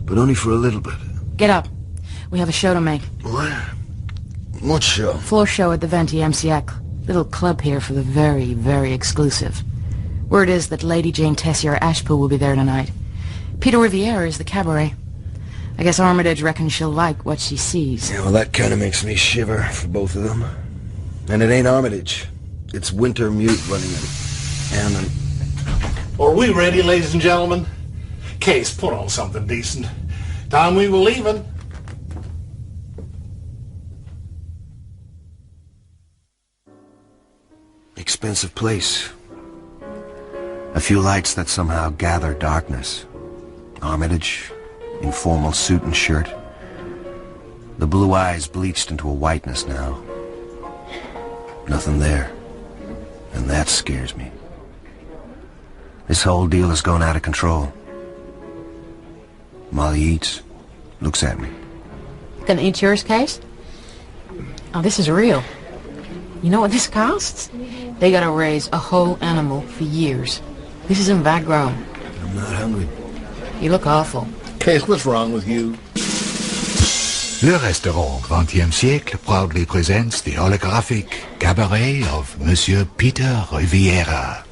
But only for a little bit. Get up. We have a show to make. What? What show? Floor show at the 20e siècle. Little club here for the very, very exclusive. Word is that Lady Jane Tessier Ashpool will be there tonight. Peter Riviere is the cabaret. I guess Armitage reckons she'll like what she sees. Yeah, well, that kind of makes me shiver for both of them. And it ain't Armitage. It's Winter Mute running it. And Are we ready, ladies and gentlemen? Case, put on something decent. Time we were leaving. expensive place. A few lights that somehow gather darkness. Armitage, in formal suit and shirt. The blue eyes bleached into a whiteness now. Nothing there. And that scares me. This whole deal has gone out of control. Molly eats, looks at me. Gonna eat yours, Case? Oh, this is real. You know what this costs? They gotta raise a whole animal for years. This isn't that grown. I'm not hungry. You look awful. Case, what's wrong with you? Le restaurant 20e siècle proudly presents the holographic cabaret of Monsieur Peter Riviera.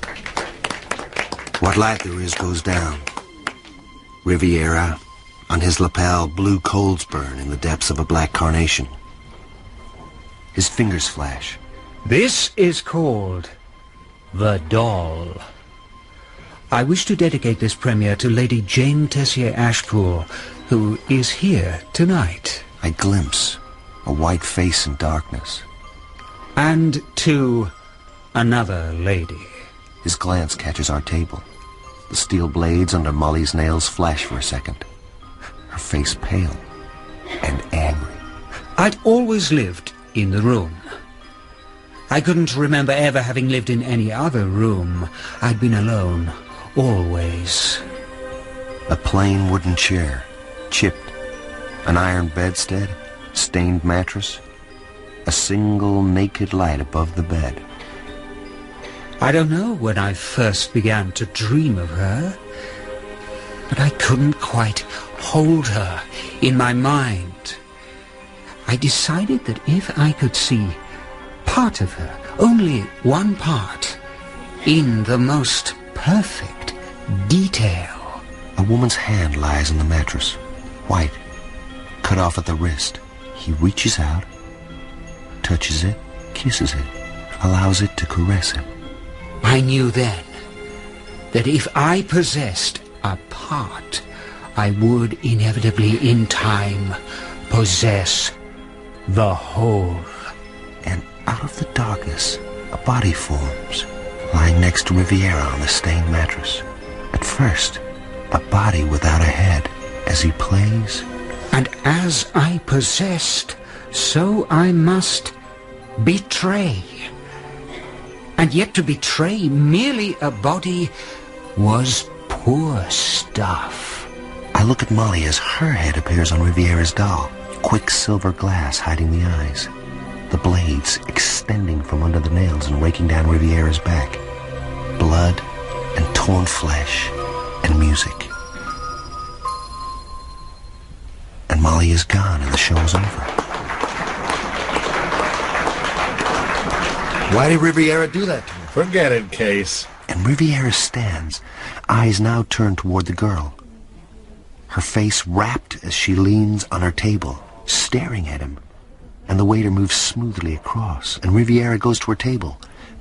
What light there is goes down. Riviera, on his lapel, blue coals burn in the depths of a black carnation. His fingers flash. This is called The Doll. I wish to dedicate this premiere to Lady Jane Tessier Ashpool, who is here tonight. I glimpse a white face in darkness. And to another lady. His glance catches our table. The steel blades under Molly's nails flash for a second. Her face pale and angry. I'd always lived in the room. I couldn't remember ever having lived in any other room. I'd been alone, always. A plain wooden chair, chipped. An iron bedstead, stained mattress. A single naked light above the bed. I don't know when I first began to dream of her, but I couldn't quite hold her in my mind. I decided that if I could see part of her, only one part, in the most perfect detail. A woman's hand lies on the mattress, white, cut off at the wrist. He reaches out, touches it, kisses it, allows it to caress him. I knew then that if I possessed a part, I would inevitably in time possess the whole. And out of the darkness, a body forms, lying next to Riviera on the stained mattress. At first, a body without a head, as he plays. And as I possessed, so I must betray. And yet to betray merely a body was poor stuff. I look at Molly as her head appears on Riviera's doll. Quicksilver glass hiding the eyes. The blades extending from under the nails and raking down Riviera's back. Blood and torn flesh and music. And Molly is gone and the show is over. Why did Riviera do that to me? Forget it, Case. And Riviera stands, eyes now turned toward the girl. Her face rapt as she leans on her table, staring at him. And the waiter moves smoothly across, and Riviera goes to her table,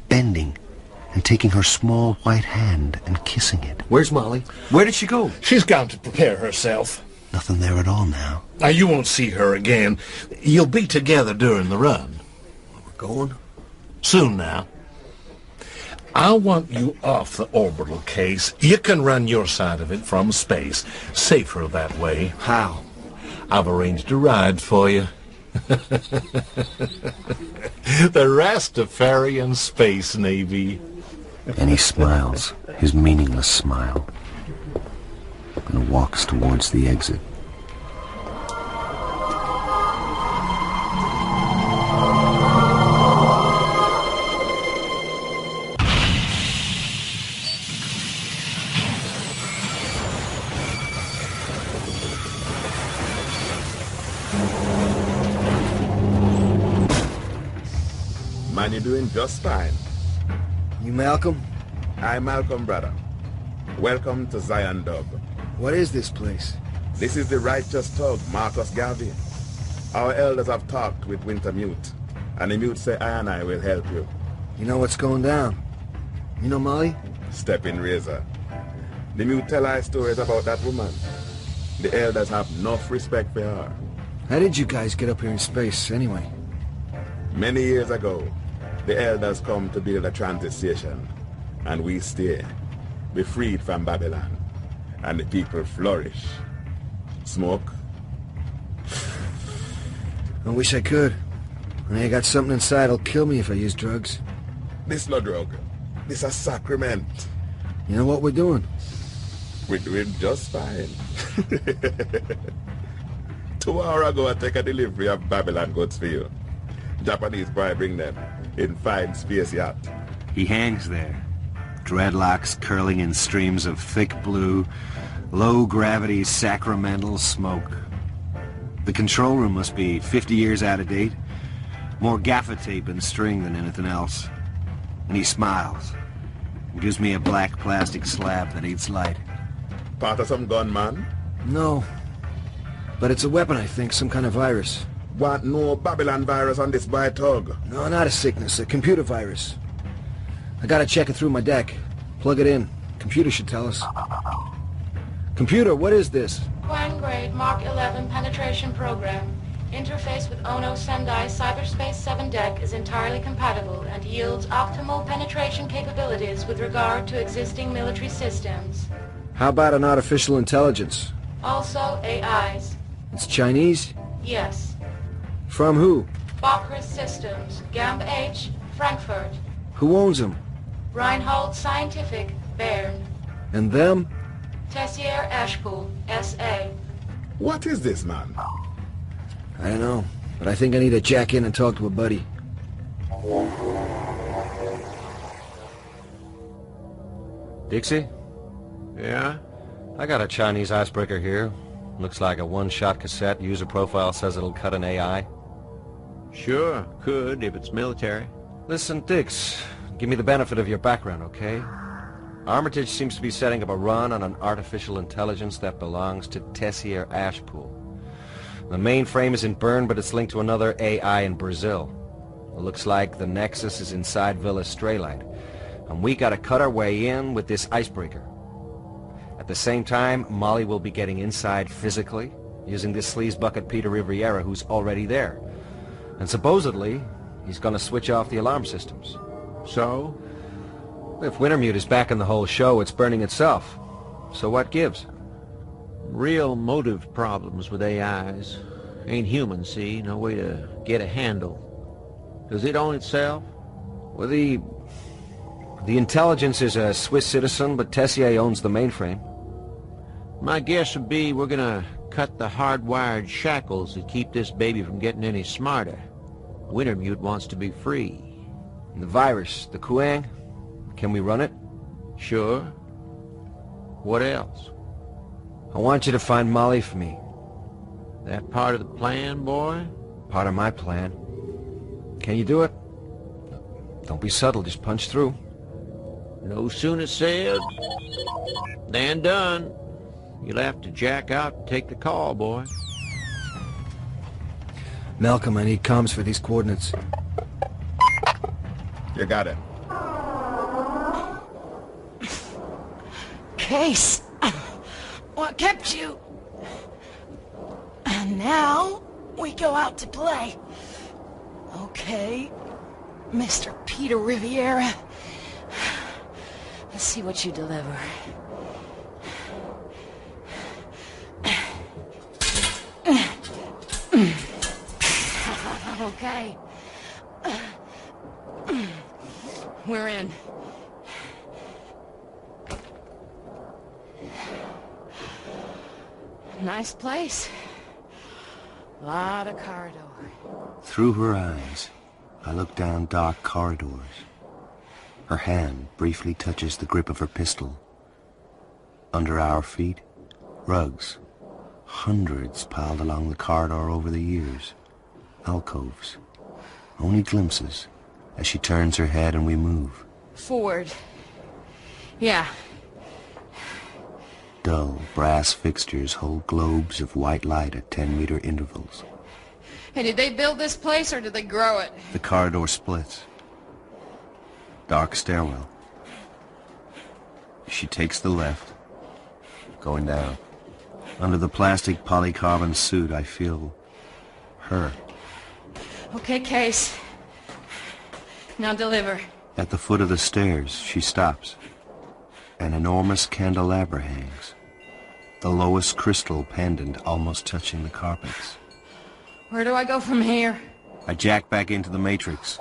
bending and taking her small white hand and kissing it. Where's Molly? Where did she go? She's gone to prepare herself. Nothing there at all now. Now, you won't see her again. You'll be together during the run. We're going? Soon now. I want you off the orbital case. You can run your side of it from space. Safer that way. How? I've arranged a ride for you. The Rastafarian Space Navy. And he smiles, his meaningless smile, and walks towards the exit. Man, you're doing just fine. You Malcolm? I'm Malcolm, brother. Welcome to Zion Dub. What is this place? This is the righteous thug, Marcus Garvey. Our elders have talked with Winter Mute, and the Mute say I and I will help you. You know what's going down? You know Molly? Step in, Razor. The Mute tell our stories about that woman. The elders have enough respect for her. How did you guys get up here in space, anyway? Many years ago, the elders come to build a transit station, and we stay. Be freed from Babylon, and the people flourish. Smoke? I wish I could. I got something inside that'll kill me if I use drugs. This no drug. This a sacrament. You know what we're doing? We're doing just fine. 2 hours ago, I take a delivery of Babylon goods for you. Japanese boy bring them in fine space yacht. He hangs there, dreadlocks curling in streams of thick blue, low-gravity sacramental smoke. The control room must be 50 years out of date, more gaffer tape and string than anything else. And he smiles and gives me a black plastic slab that eats light. Part of some gun, man? No, but it's a weapon, I think, some kind of virus. Want no Babylon virus on this boy tug? No, not a sickness, a computer virus. I gotta check it through my deck. Plug it in. Computer should tell us. Computer, what is this? Quang grade Mark 11 penetration program. Interface with Ono Sendai Cyberspace 7 deck is entirely compatible and yields optimal penetration capabilities with regard to existing military systems. How about an artificial intelligence? Also AIs. It's Chinese? Yes. From who? Bokris Systems, Gamb H, Frankfurt. Who owns them? Reinhold Scientific, Bern. And them? Tessier Ashpool, S.A. What is this, man? I don't know, but I think I need to jack in and talk to a buddy. Dixie? Yeah? I got a Chinese icebreaker here. Looks like a one-shot cassette. User profile says it'll cut an AI. Sure, could, if it's military. Listen, Dix, give me the benefit of your background, okay? Armitage seems to be setting up a run on an artificial intelligence that belongs to Tessier Ashpool. The mainframe is in Bern, but it's linked to another AI in Brazil. It looks like the Nexus is inside Villa Straylight, and we gotta cut our way in with this icebreaker. At the same time, Molly will be getting inside physically, using this sleazebucket Peter Riviera who's already there. And supposedly, he's gonna switch off the alarm systems. So? If Wintermute is back in the whole show, it's burning itself. So what gives? Real motive problems with AIs. Ain't human, see? No way to get a handle. Does it own itself? Well, the intelligence is a Swiss citizen, but Tessier owns the mainframe. My guess would be we're gonna cut the hardwired shackles that keep this baby from getting any smarter. Wintermute wants to be free. And the virus, the Kuang, can we run it? Sure. What else? I want you to find Molly for me. That part of the plan, boy? Part of my plan. Can you do it? Don't be subtle, just punch through. No sooner said than done. You'll have to jack out and take the call, boy. Malcolm, I need comms for these coordinates. You got it. Case, what kept you? And now we go out to play. Okay, Mr. Peter Riviera. Let's see what you deliver. Okay. We're in. Nice place. Lot of corridor. Through her eyes, I look down dark corridors. Her hand briefly touches the grip of her pistol. Under our feet, rugs. Hundreds piled along the corridor over the years. Alcoves. Only glimpses as she turns her head and we move. Forward. Yeah. Dull brass fixtures hold globes of white light at 10-meter intervals. Hey, did they build this place or did they grow it? The corridor splits. Dark stairwell. She takes the left, going down. Under the plastic polycarbon suit, I feel her. Okay, Case. Now deliver. At the foot of the stairs, she stops. An enormous candelabra hangs. The lowest crystal pendant almost touching the carpets. Where do I go from here? I jack back into the Matrix.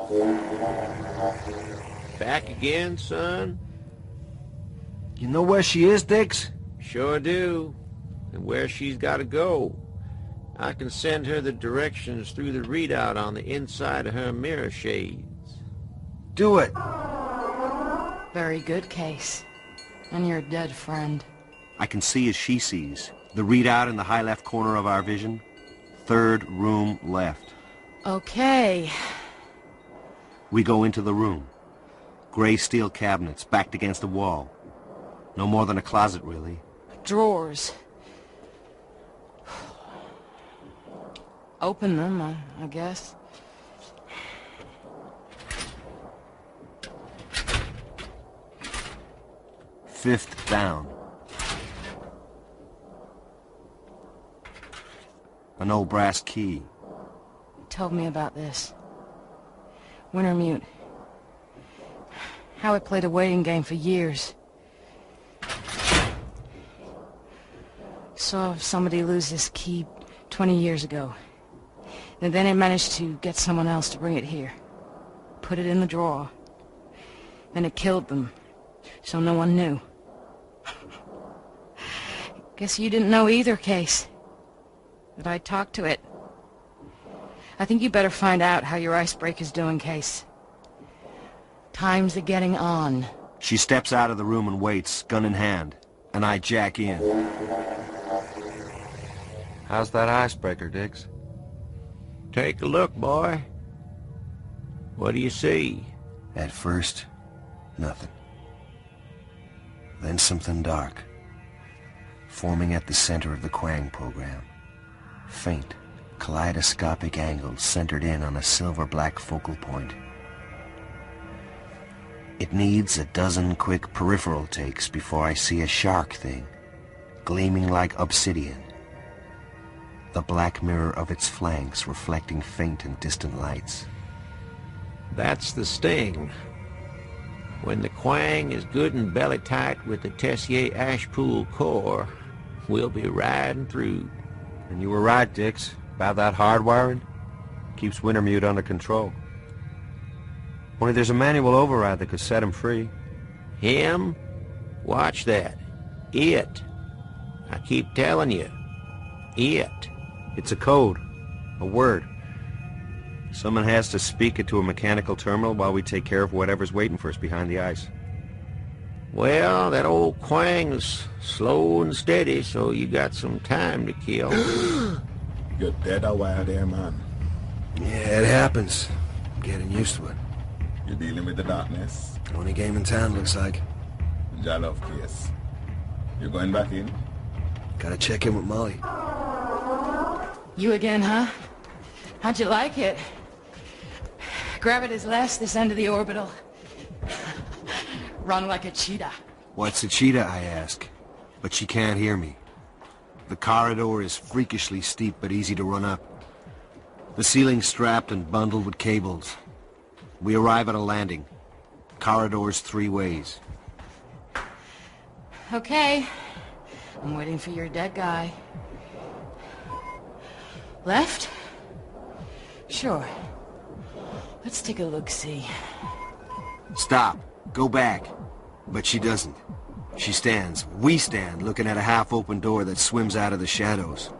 Back again, son? You know where she is, Dix? Sure do. And where she's got to go. I can send her the directions through the readout on the inside of her mirror shades. Do it. Very good, Case. And your dead friend. I can see as she sees. The readout in the high left corner of our vision. Third room left. Okay. We go into the room. Gray steel cabinets backed against the wall. No more than a closet, really. Drawers. Open them, I guess. Fifth down. An old brass key. Told me about this. Wintermute. Howard played a waiting game for years. Saw somebody lose this key 20 years ago. And then he managed to get someone else to bring it here. Put it in the drawer. Then it killed them, so no one knew. Guess you didn't know either, Case. That I talked to it. I think you better find out how your icebreaker's doing, Case. Times are getting on. She steps out of the room and waits, gun in hand, and I jack in. How's that icebreaker, Diggs? Take a look, boy. What do you see? At first, nothing. Then something dark, forming at the center of the Quang program. Faint, kaleidoscopic angles centered in on a silver-black focal point. It needs a dozen quick peripheral takes before I see a shark thing, gleaming like obsidian. The black mirror of its flanks reflecting faint and distant lights. That's the sting. When the Quang is good and belly tight with the Tessier Ashpool core, we'll be riding through. And you were right, Dix, about that hardwiring. Keeps Wintermute under control. Only there's a manual override that could set him free. Him? Watch that. It. I keep telling you. It. It's a code. A word. Someone has to speak it to a mechanical terminal while we take care of whatever's waiting for us behind the ice. Well, that old Quang's slow and steady, so you got some time to kill. You're dead a while there, man. Yeah, it happens. I'm getting used to it. You're dealing with the darkness. Only game in town, looks like. Jalov case. You're going back in? Gotta check in with Molly. You again, huh? How'd you like it? Gravity's less this end of the orbital. Run like a cheetah. What's a cheetah, I ask. But she can't hear me. The corridor is freakishly steep but easy to run up. The ceiling's strapped and bundled with cables. We arrive at a landing. Corridors 3 ways. Okay. I'm waiting for your dead guy. Left? Sure. Let's take a look-see. Stop. Go back. But she doesn't. She stands. We stand, looking at a half-open door that swims out of the shadows.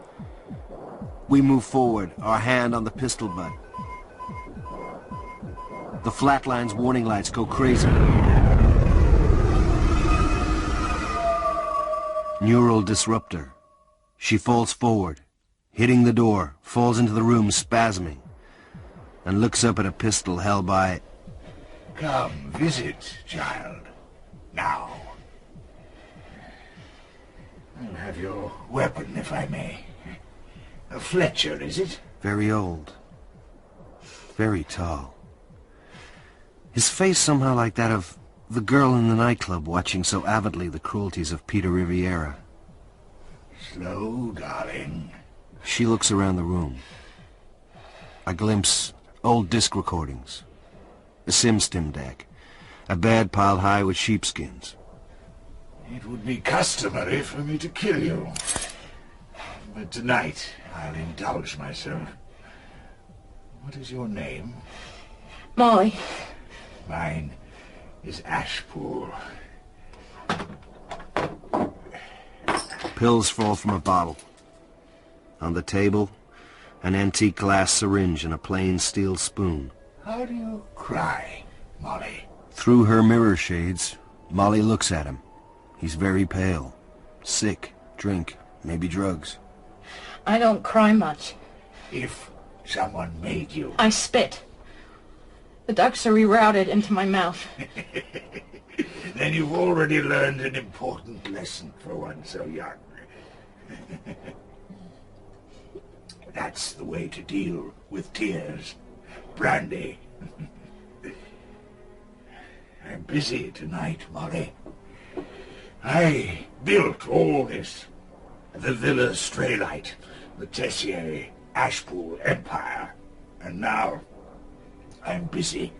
We move forward, our hand on the pistol butt. The Flatline's warning lights go crazy. Neural disruptor. She falls forward, hitting the door, falls into the room spasming, and looks up at a pistol held by... Come, visit, child. Now. I'll have your weapon, if I may. A Fletcher, is it? Very old. Very tall. His face somehow like that of the girl in the nightclub watching so avidly the cruelties of Peter Riviera. Slow, darling. She looks around the room. I glimpse old disc recordings, a SimStim deck, a bed piled high with sheepskins. It would be customary for me to kill you. But tonight, I'll indulge myself. What is your name? Molly. Mine is Ashpool. Pills fall from a bottle. On the table, an antique glass syringe and a plain steel spoon. How do you cry, Molly? Through her mirror shades, Molly looks at him. He's very pale. Sick, drink, maybe drugs. I don't cry much. If someone made you... I spit. The ducts are rerouted into my mouth. Then you've already learned an important lesson for one so young. That's the way to deal with tears. Brandy. I'm busy tonight, Molly. I built all this. The Villa Straylight, the Tessier Ashpool Empire. And now I'm busy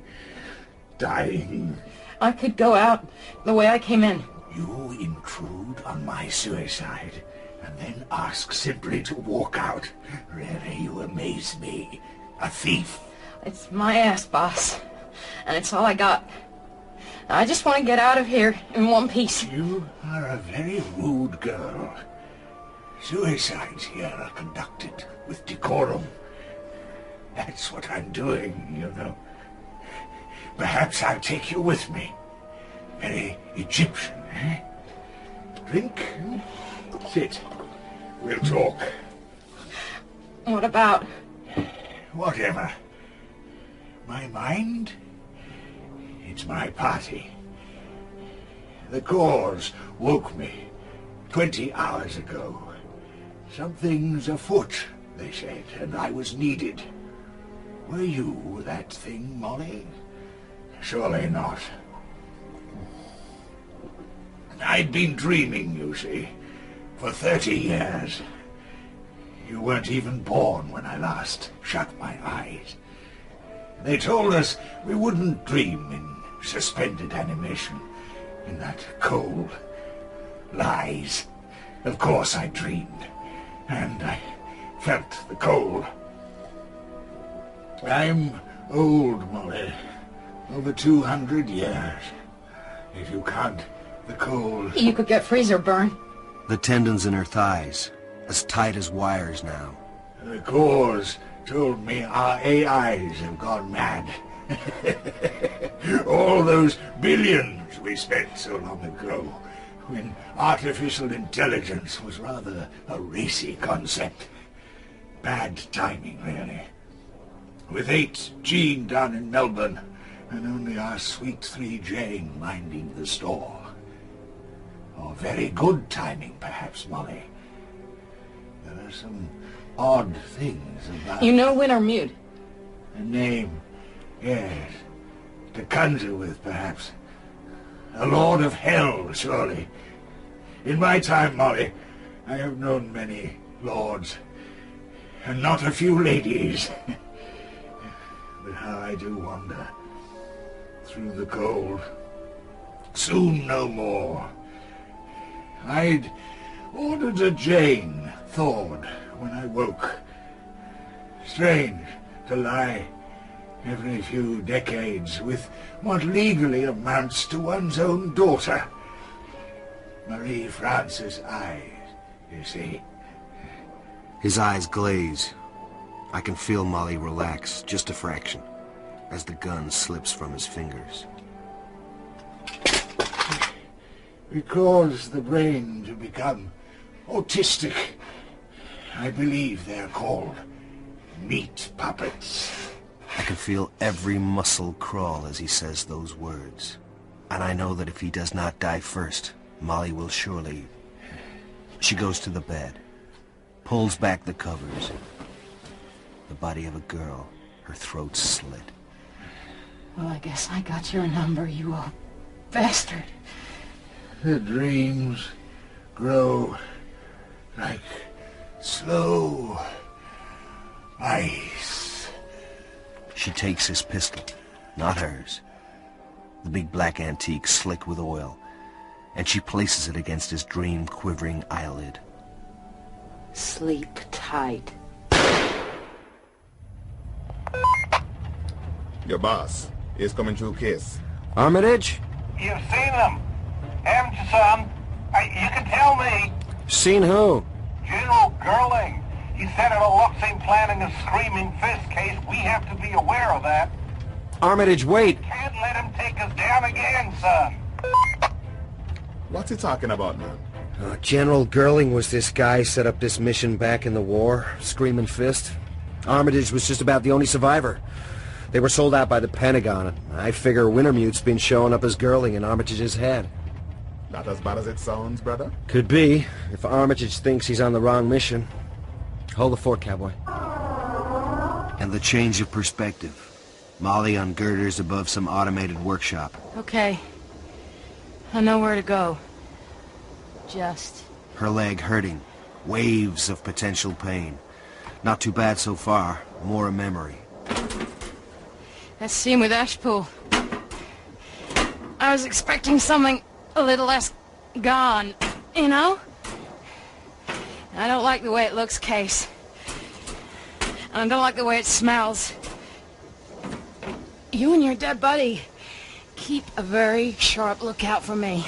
dying. I could go out the way I came in. You intrude on my suicide and then ask simply to walk out. Really, you amaze me. A thief. It's my ass, boss. And it's all I got. I just want to get out of here in one piece. You are a very rude girl. Suicides here are conducted with decorum. That's what I'm doing, you know. Perhaps I'll take you with me. Very Egyptian, eh? Drink. Sit. We'll talk. What about? Whatever. My mind? It's my party. The cause woke me 20 hours ago. Something's afoot, they said, and I was needed. Were you that thing, Molly? Surely not. I'd been dreaming, you see, for 30 years. You weren't even born when I last shut my eyes. They told us we wouldn't dream in suspended animation, in that cold. Lies. Of course I dreamed, and I felt the cold. I'm old, Molly. Over 200 years. If you count the cold... You could get freezer burn. The tendons in her thighs, as tight as wires now. The cause told me our AIs have gone mad. All those billions we spent so long ago, when artificial intelligence was rather a racy concept. Bad timing, really. With 8G down in Melbourne, and only our sweet 3 Jane minding the store. Or very good timing, perhaps, Molly. There are some odd things about... You know Wintermute? A name, yes. To conjure with, perhaps. A lord of hell, surely. In my time, Molly, I have known many lords, and not a few ladies. But how I do wander through the cold. Soon no more. I'd ordered a Jane thawed when I woke. Strange to lie every few decades with what legally amounts to one's own daughter. Marie Frances' eyes, you see. His eyes glaze. I can feel Molly relax, just a fraction, as the gun slips from his fingers. It causes the brain to become autistic. I believe they're called meat puppets. I can feel every muscle crawl as he says those words. And I know that if he does not die first, Molly will surely... She goes to the bed, pulls back the covers. The body of a girl, her throat slit. Well, I guess I got your number, you old bastard. The dreams grow like slow ice. She takes his pistol, not hers. The big black antique slick with oil, and she places it against his dream-quivering eyelid. Sleep tight. Your boss is coming through case. Armitage? You've seen them. Haven't you, son? You can tell me. Seen who? General Girling. He said it'll look him planning a screaming fist case. We have to be aware of that. Armitage, wait. Can't let him take us down again, son. What's he talking about, man? General Girling was this guy set up this mission back in the war, Screaming Fist. Armitage was just about the only survivor. They were sold out by the Pentagon. I figure Wintermute's been showing up as Girling in Armitage's head. Not as bad as it sounds, brother? Could be, if Armitage thinks he's on the wrong mission. Hold the fort, cowboy. And the change of perspective. Molly on girders above some automated workshop. Okay. I know where to go. Just... Her leg hurting. Waves of potential pain. Not too bad so far. More a memory. That scene with Ashpool. I was expecting something a little less gone, you know? I don't like the way it looks, Case. And I don't like the way it smells. You and your dead buddy keep a very sharp lookout for me.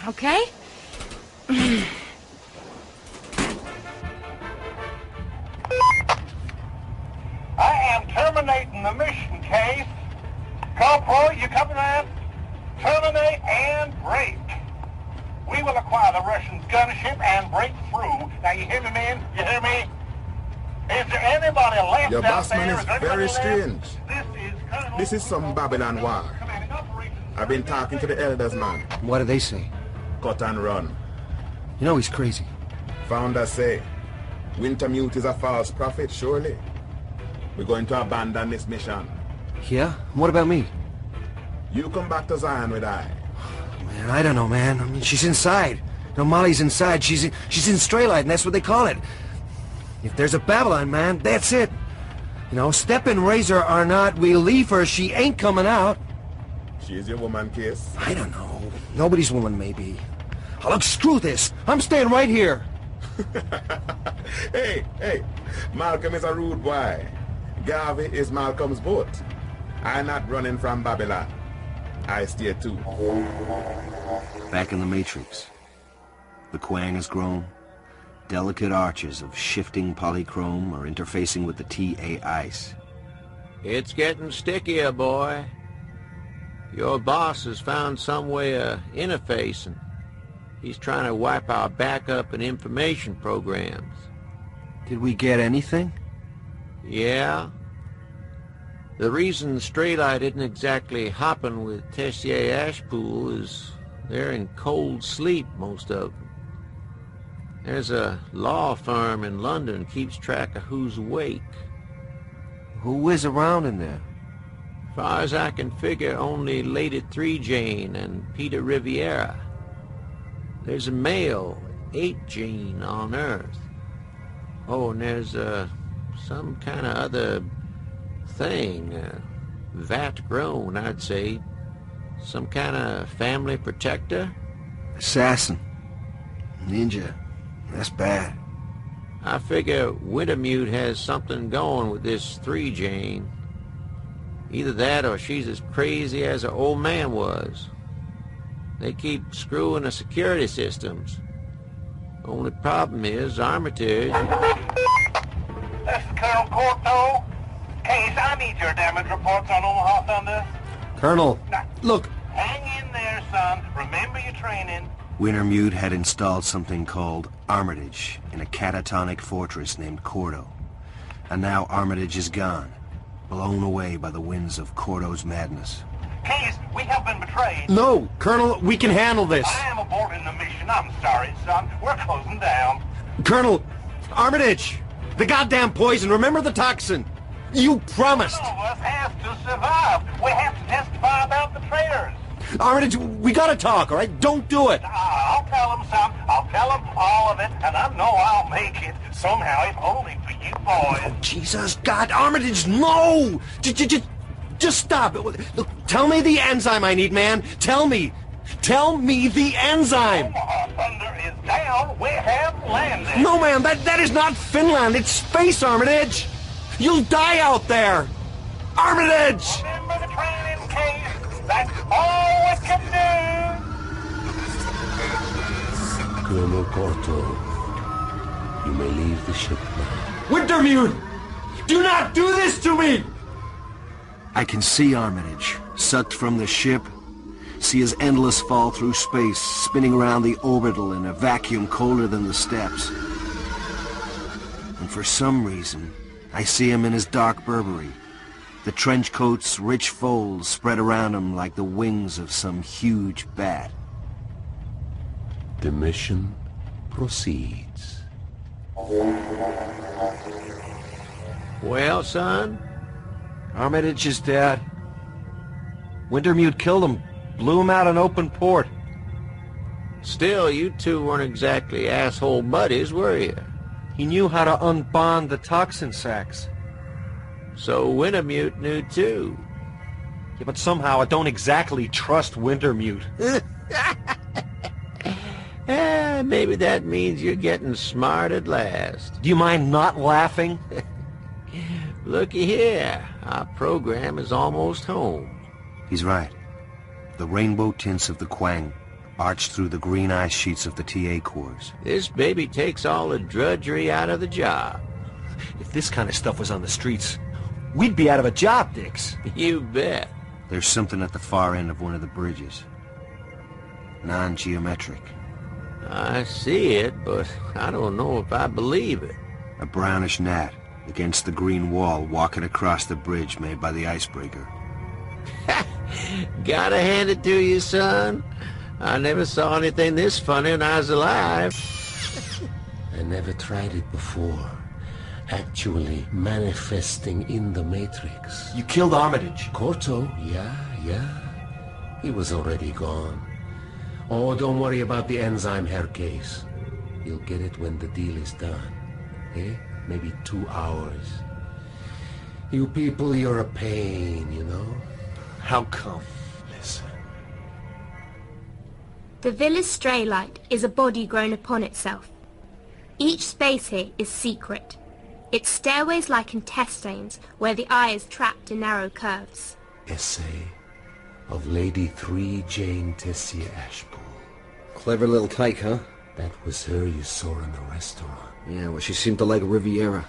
Okay? I am terminating the mission, Case. Corporal, you copy that? Terminate and break. We will acquire the Russian gunship and break through. Now, you hear me, man? You hear me? Is there anybody left Your out boss there? man is very strange. This This is some Babylon war. I've been talking to the elders, man. What do they say? Cut and run. You know he's crazy. Founders say, Wintermute is a false prophet, surely. We're going to abandon this mission. Yeah? What about me? You come back to Zion with I. Man, I don't know, man. I mean, she's inside. No, Molly's inside. She's in Straylight, and that's what they call it. If there's a Babylon, man, that's it. You know, Step and Razor or not, we leave her. She ain't coming out. She's your woman, Case. I don't know. Nobody's woman, maybe. Oh, look, screw this. I'm staying right here. Hey, Malcolm is a rude boy. Garvey is Malcolm's boat. I'm not running from Babylon. I stay too. Back in the Matrix. The Quang has grown. Delicate arches of shifting polychrome are interfacing with the TA ice. It's getting stickier, boy. Your boss has found some way of interfacing. He's trying to wipe our backup and information programs. Did we get anything? Yeah. The reason Straylight isn't exactly hopping with Tessier Ashpool is they're in cold sleep, most of them. There's a law firm in London keeps track of who's awake. Who is around in there? Far as I can figure, only Lady 3 Jane and Peter Riviera. There's a male, 8 Gene, on Earth. Oh, and there's some kind of other thing, vat grown, I'd say. Some kind of family protector? Assassin. Ninja. That's bad. I figure Wintermute has something going with this 3 Jane. Either that or she's as crazy as her old man was. They keep screwing the security systems. Only problem is Armitage. This is Colonel Corto. Case, I need your damage reports on Omaha Thunder. Colonel, look. Hang in there, son. Remember your training. Wintermute had installed something called Armitage in a catatonic fortress named Cordo. And now Armitage is gone, blown away by the winds of Cordo's madness. Case, we have been betrayed. No, Colonel, we can handle this. I am aborting the mission. I'm sorry, son. We're closing down. Colonel, Armitage, the goddamn poison. Remember the toxin. You promised. None of us has to survive. We have to testify about the traitors. Armitage, we gotta talk, all right? Don't do it. I'll tell them, son. I'll tell them all of it, and I know I'll make it somehow, if only for you boys. Oh, Jesus, God, Armitage, no! Just stop it. Look, tell me the enzyme I need, man. Tell me. Tell me the enzyme. Omaha Thunder is down. We have landed. No, man, that is not Finland. It's space, Armitage. You'll die out there. Armitage! Remember the training, Case. That's all we can do. Colonel Corto, you may leave the ship now. Wintermute! Do not do this to me! I can see Armitage, sucked from the ship, see his endless fall through space, spinning around the orbital in a vacuum colder than the steppes. And for some reason, I see him in his dark Burberry, the trench coat's rich folds spread around him like the wings of some huge bat. The mission proceeds. Well, son? Armitage is dead. Wintermute killed him, blew him out an open port. Still, you two weren't exactly asshole buddies, were you? He knew how to unbond the toxin sacs. So Wintermute knew too. Yeah, but somehow I don't exactly trust Wintermute. Maybe that means you're getting smart at last. Do you mind not laughing? Looky here. Our program is almost home. He's right. The rainbow tints of the Quang arched through the green ice sheets of the TA cores. This baby takes all the drudgery out of the job. If this kind of stuff was on the streets, we'd be out of a job, Dix. You bet. There's something at the far end of one of the bridges. Non-geometric. I see it, but I don't know if I believe it. A brownish gnat against the green wall walking across the bridge made by the icebreaker. Gotta hand it to you, son. I never saw anything this funny when I was alive. I never tried it before. Actually manifesting in the Matrix. You killed Armitage. Corto, yeah. He was already gone. Oh, don't worry about the enzyme, Herr Case. You'll get it when the deal is done. Eh? Maybe 2 hours. You people, you're a pain, you know? How come? Listen. The Villa's stray light is a body grown upon itself. Each space here is secret. Its stairways like intestines where the eye is trapped in narrow curves. Essay of Lady 3 Jane Tessier Ashpool. Clever little tyke, huh? That was her you saw in the restaurant. Yeah, well, she seemed to like Riviera.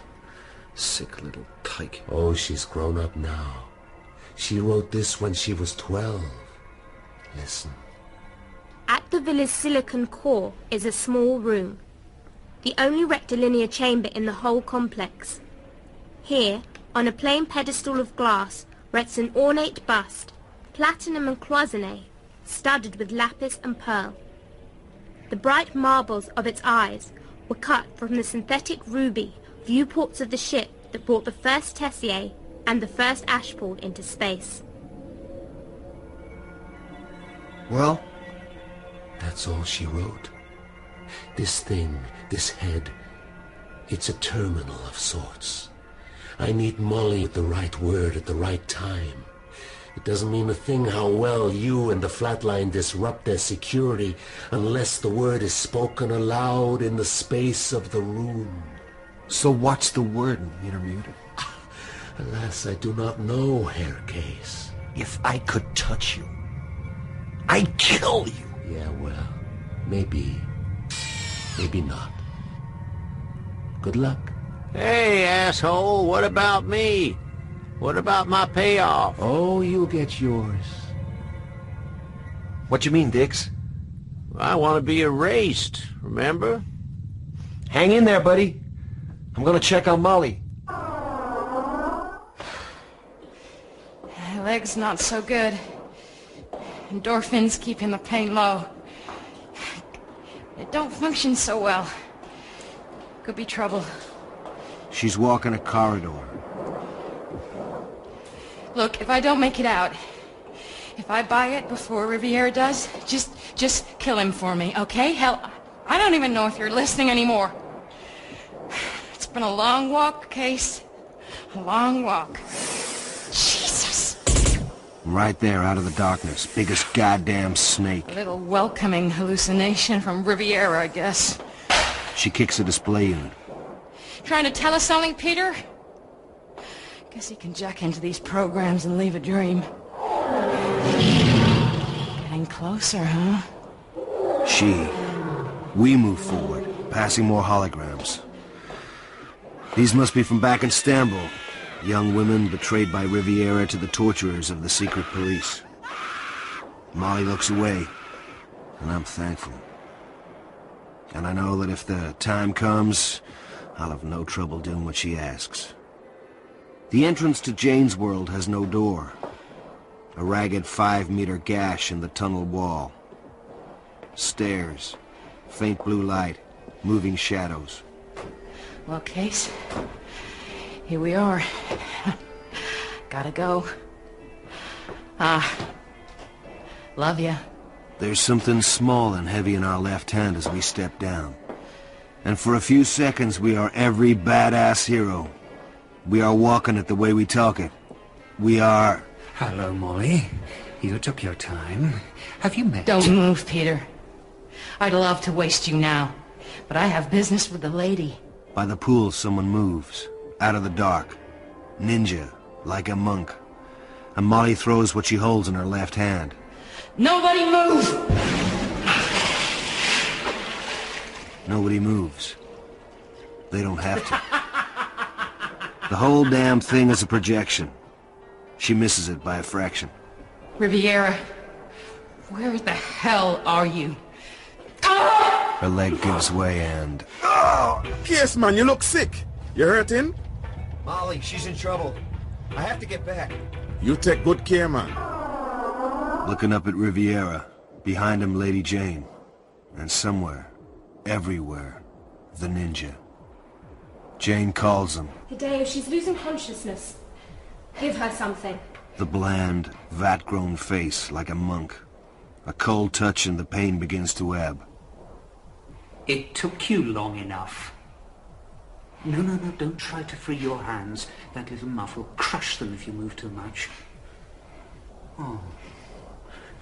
Sick little tyke. Oh, she's grown up now. She wrote this when she was 12. Listen. At the Villa's silicon core is a small room, the only rectilinear chamber in the whole complex. Here, on a plain pedestal of glass, rests an ornate bust, platinum and cloisonné, studded with lapis and pearl. The bright marbles of its eyes were cut from the synthetic ruby viewports of the ship that brought the first Tessier and the first Ashpool into space. Well? That's all she wrote. This thing, this head, it's a terminal of sorts. I need Molly with the right word at the right time. It doesn't mean a thing how well you and the Flatline disrupt their security unless the word is spoken aloud in the space of the room. So what's the word, Meter Mutant? Alas, I do not know, Herr Case. If I could touch you, I'd kill you. Yeah, well, maybe. Maybe not. Good luck. Hey, asshole, what about me? What about my payoff? Oh, you'll get yours. What you mean, Dix? I want to be erased, remember? Hang in there, buddy. I'm gonna check on Molly. Leg's not so good. Endorphins keeping the pain low. It don't function so well. Could be trouble. She's walking a corridor. Look, if I don't make it out, if I buy it before Riviera does, just kill him for me, okay? Hell, I don't even know if you're listening anymore. It's been a long walk, Case. A long walk. Jesus. Right there, out of the darkness. Biggest goddamn snake. A little welcoming hallucination from Riviera, I guess. She kicks a display unit. Trying to tell us something, Peter? Guess he can jack into these programs and leave a dream. Getting closer, huh? We move forward, passing more holograms. These must be from back in Istanbul. Young women betrayed by Riviera to the torturers of the secret police. Molly looks away, and I'm thankful. And I know that if the time comes, I'll have no trouble doing what she asks. The entrance to Jane's world has no door. A ragged 5-meter gash in the tunnel wall. Stairs, faint blue light, moving shadows. Well, Case, here we are. Gotta go. Love ya. There's something small and heavy in our left hand as we step down. And for a few seconds we are every badass hero. We are walking it the way we talk it. We are... Hello, Molly. You took your time. Have you met? Don't move, Peter. I'd love to waste you now, but I have business with the lady. By the pool, someone moves. Out of the dark. Ninja, like a monk. And Molly throws what she holds in her left hand. Nobody move! Nobody moves. They don't have to. The whole damn thing is a projection. She misses it by a fraction. Riviera, where the hell are you? Her leg gives way and... Oh, Case, man, you look sick. You hurting? Molly, she's in trouble. I have to get back. You take good care, man. Looking up at Riviera. Behind him, Lady Jane. And somewhere, everywhere, the ninja. Jane calls him. Hideo, she's losing consciousness. Give her something. The bland, vat-grown face, like a monk. A cold touch and the pain begins to ebb. It took you long enough. No, don't try to free your hands. That little muff will crush them if you move too much. Oh,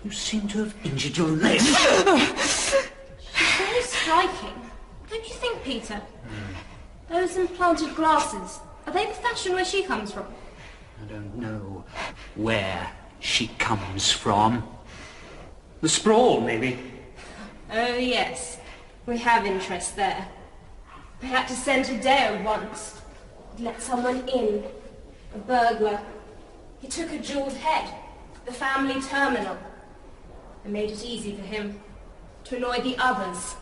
you seem to have injured your leg. She's very striking. Don't you think, Peter? Those implanted glasses, are they the fashion where she comes from? I don't know where she comes from. The sprawl, maybe. Oh, yes. We have interest there. We had to send Hideo once. He'd let someone in. A burglar. He took a jeweled head. The family terminal. And made it easy for him to annoy the others.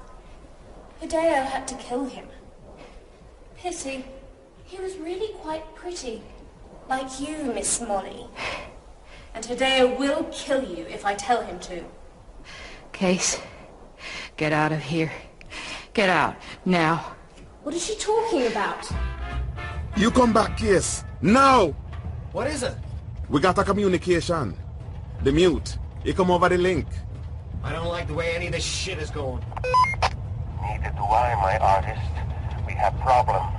Hideo had to kill him. Pity. He was really quite pretty. Like you, Miss Molly. And Hideo will kill you if I tell him to. Case, get out of here. Get out, now. What is she talking about? You come back, Case. Now! What is it? We got a communication. The mute. He come over the link. I don't like the way any of this shit is going. Neither do I, my artist. We have problems.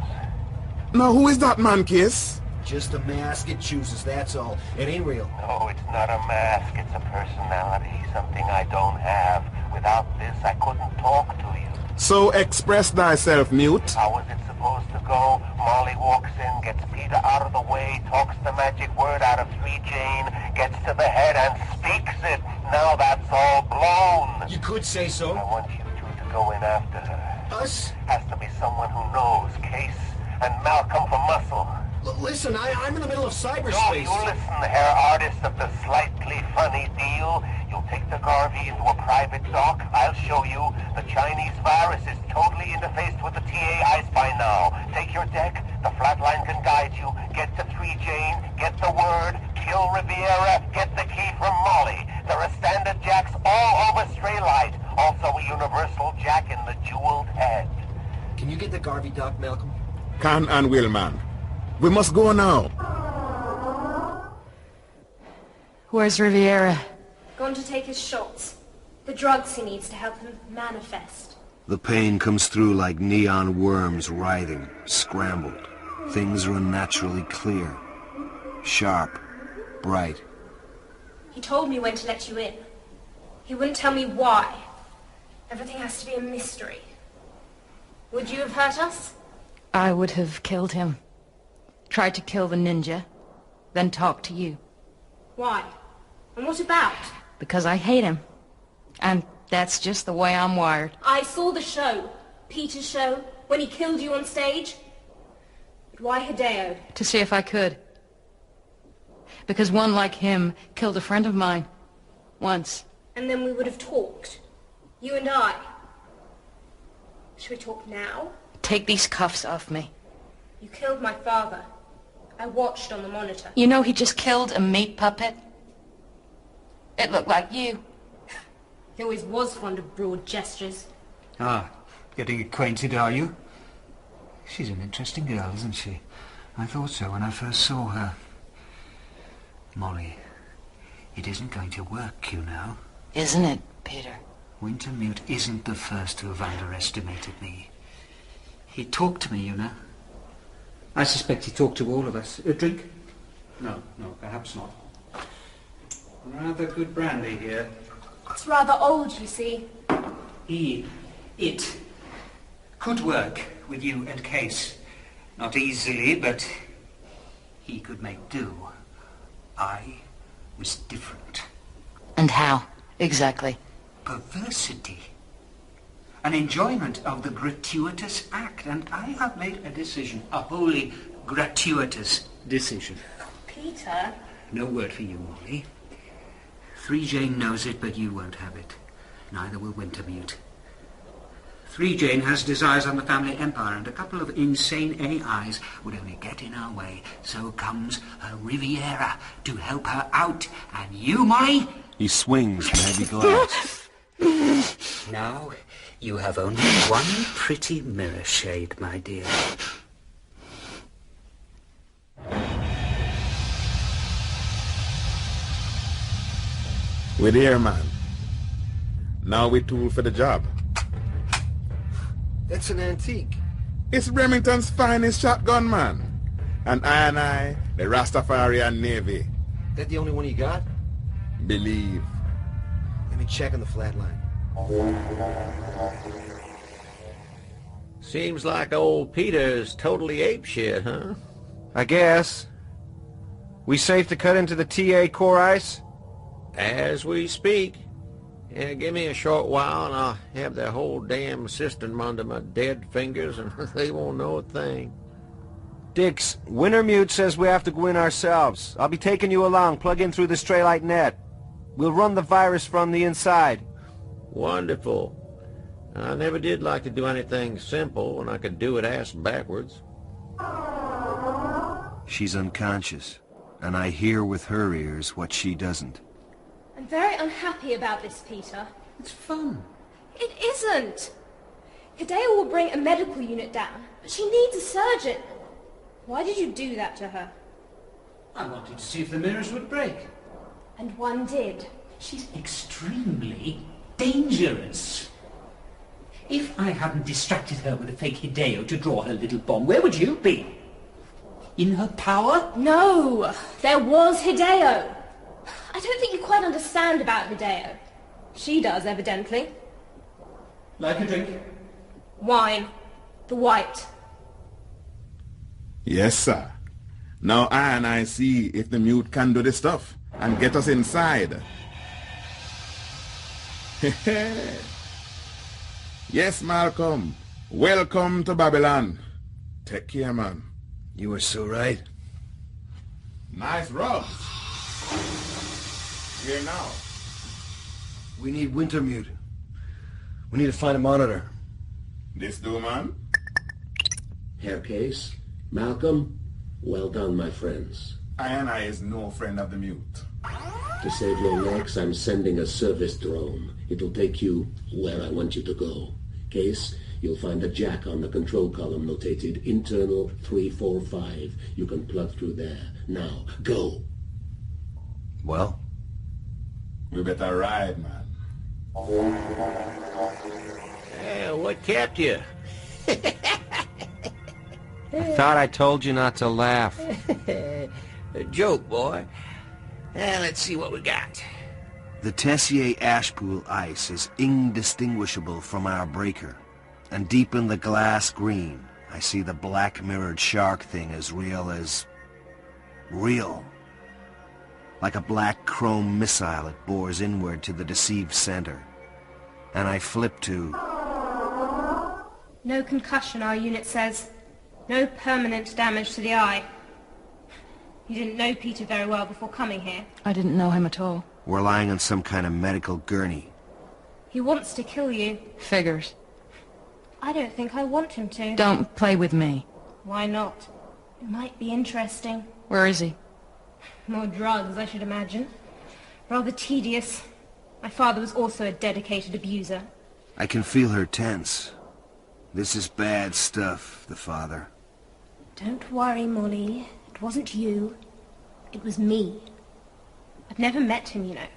Now, who is that man, Case? Just a mask it chooses, that's all. It ain't real. No, it's not a mask. It's a personality. Something I don't have. Without this, I couldn't talk to you. So express thyself, mute. How was it supposed to go? Molly walks in, gets Peter out of the way, talks the magic word out of 3 Jane, gets to the head and speaks it. Now that's all blown. You could say so. I want you two to go in after her. Us? Has to be someone who knows Case and Malcolm for muscle. Listen, I'm in the middle of No, cyberspace. you listen, Herr Artist of the slightly funny deal. You'll take the Garvey into a private dock. I'll show you. The Chinese virus is totally interfaced with the TA I spy now. Take your deck. The flatline can guide you. Get to 3 Jane. Get the word. Kill Riviera. Get the key from Molly. There are standard jacks all over Straylight. Also a universal jack in the jeweled head. Can you get the Garvey dock, Malcolm? Can and will, man. We must go now. Where's Riviera? Gone to take his shots. The drugs he needs to help him manifest. The pain comes through like neon worms writhing, scrambled. Things are unnaturally clear. Sharp. Bright. He told me when to let you in. He wouldn't tell me why. Everything has to be a mystery. Would you have hurt us? I would have killed him. Tried to kill the ninja, then talk to you. Why? And what about? Because I hate him. And that's just the way I'm wired. I saw the show. Peter's show, when he killed you on stage. But why Hideo? To see if I could. Because one like him killed a friend of mine. Once. And then we would have talked. You and I. Should we talk now? Take these cuffs off me. You killed my father. I watched on the monitor. You know he just killed a meat puppet? It looked like you. He always was fond of broad gestures. Ah, getting acquainted, are you? She's an interesting girl, isn't she? I thought so when I first saw her. Molly, it isn't going to work, you know. Isn't it, Peter? Wintermute isn't the first to have underestimated me. He talked to me, you know. I suspect he talked to all of us. A drink? No, perhaps not. Rather good brandy here. It's rather old, you see. It could work with you and Case. Not easily, but he could make do. I was different. And how, exactly? Perversity. An enjoyment of the gratuitous act, and I have made a decision, a wholly gratuitous decision. Peter? No word for you, Molly. 3 Jane knows it, but you won't have it. Neither will Wintermute. 3 Jane has desires on the family empire, and a couple of insane AIs would only get in our way. So comes a Riviera to help her out, and you, Molly? He swings the heavy glass. Now, you have only one pretty mirror shade, my dear. We're there, man. Now we tool for the job. That's an antique. It's Remington's finest shotgun, man. And I, the Rastafarian Navy. That the only one you got? Believe. Let me check on the flat line. Seems like old Peter's totally apeshit, huh? I guess. We safe to cut into the TA core ice? As we speak. Yeah, give me a short while and I'll have the whole damn system under my dead fingers and they won't know a thing. Dix, Wintermute says we have to go in ourselves. I'll be taking you along. Plug in through the Straylight net. We'll run the virus from the inside. Wonderful. I never did like to do anything simple when I could do it ass backwards. She's unconscious, and I hear with her ears what she doesn't. I'm very unhappy about this, Peter. It's fun. It isn't. Hideo will bring a medical unit down, but she needs a surgeon. Why did you do that to her? I wanted to see if the mirrors would break. And one did. She's extremely dangerous. If I hadn't distracted her with a fake Hideo to draw her little bomb, where would you be? in her power? No, there was Hideo. I don't think you quite understand about Hideo. She does, evidently. Like a drink? Wine. The white. Yes, sir. Now I see if the mute can do the stuff and get us inside. Yes, Malcolm. Welcome to Babylon. Take care, man. You were so right. Nice rub. Here now. We need Wintermute. We need to find a monitor. This do, man? Herr Case, Malcolm, well done, my friends. I is no friend of the mute. To save your necks, I'm sending a service drone. It'll take you where I want you to go. Case, you'll find a jack on the control column notated internal 345. You can plug through there. Now, go. Well? We better ride, man. Hey, what kept you? I thought I told you not to laugh. A joke, boy. Let's see what we got. The Tessier ash pool ice is indistinguishable from our breaker. And deep in the glass green, I see the black mirrored shark thing as real as... real. Like a black chrome missile, it bores inward to the deceived center. And I flip to... No concussion, our unit says. No permanent damage to the eye. You didn't know Peter very well before coming here. I didn't know him at all. We're lying on some kind of medical gurney. He wants to kill you. Figures. I don't think I want him to. Don't play with me. Why not? It might be interesting. Where is he? More drugs, I should imagine. Rather tedious. My father was also a dedicated abuser. I can feel her tense. This is bad stuff, the father. Don't worry, Molly. It wasn't you. It was me. I've never met him, you know.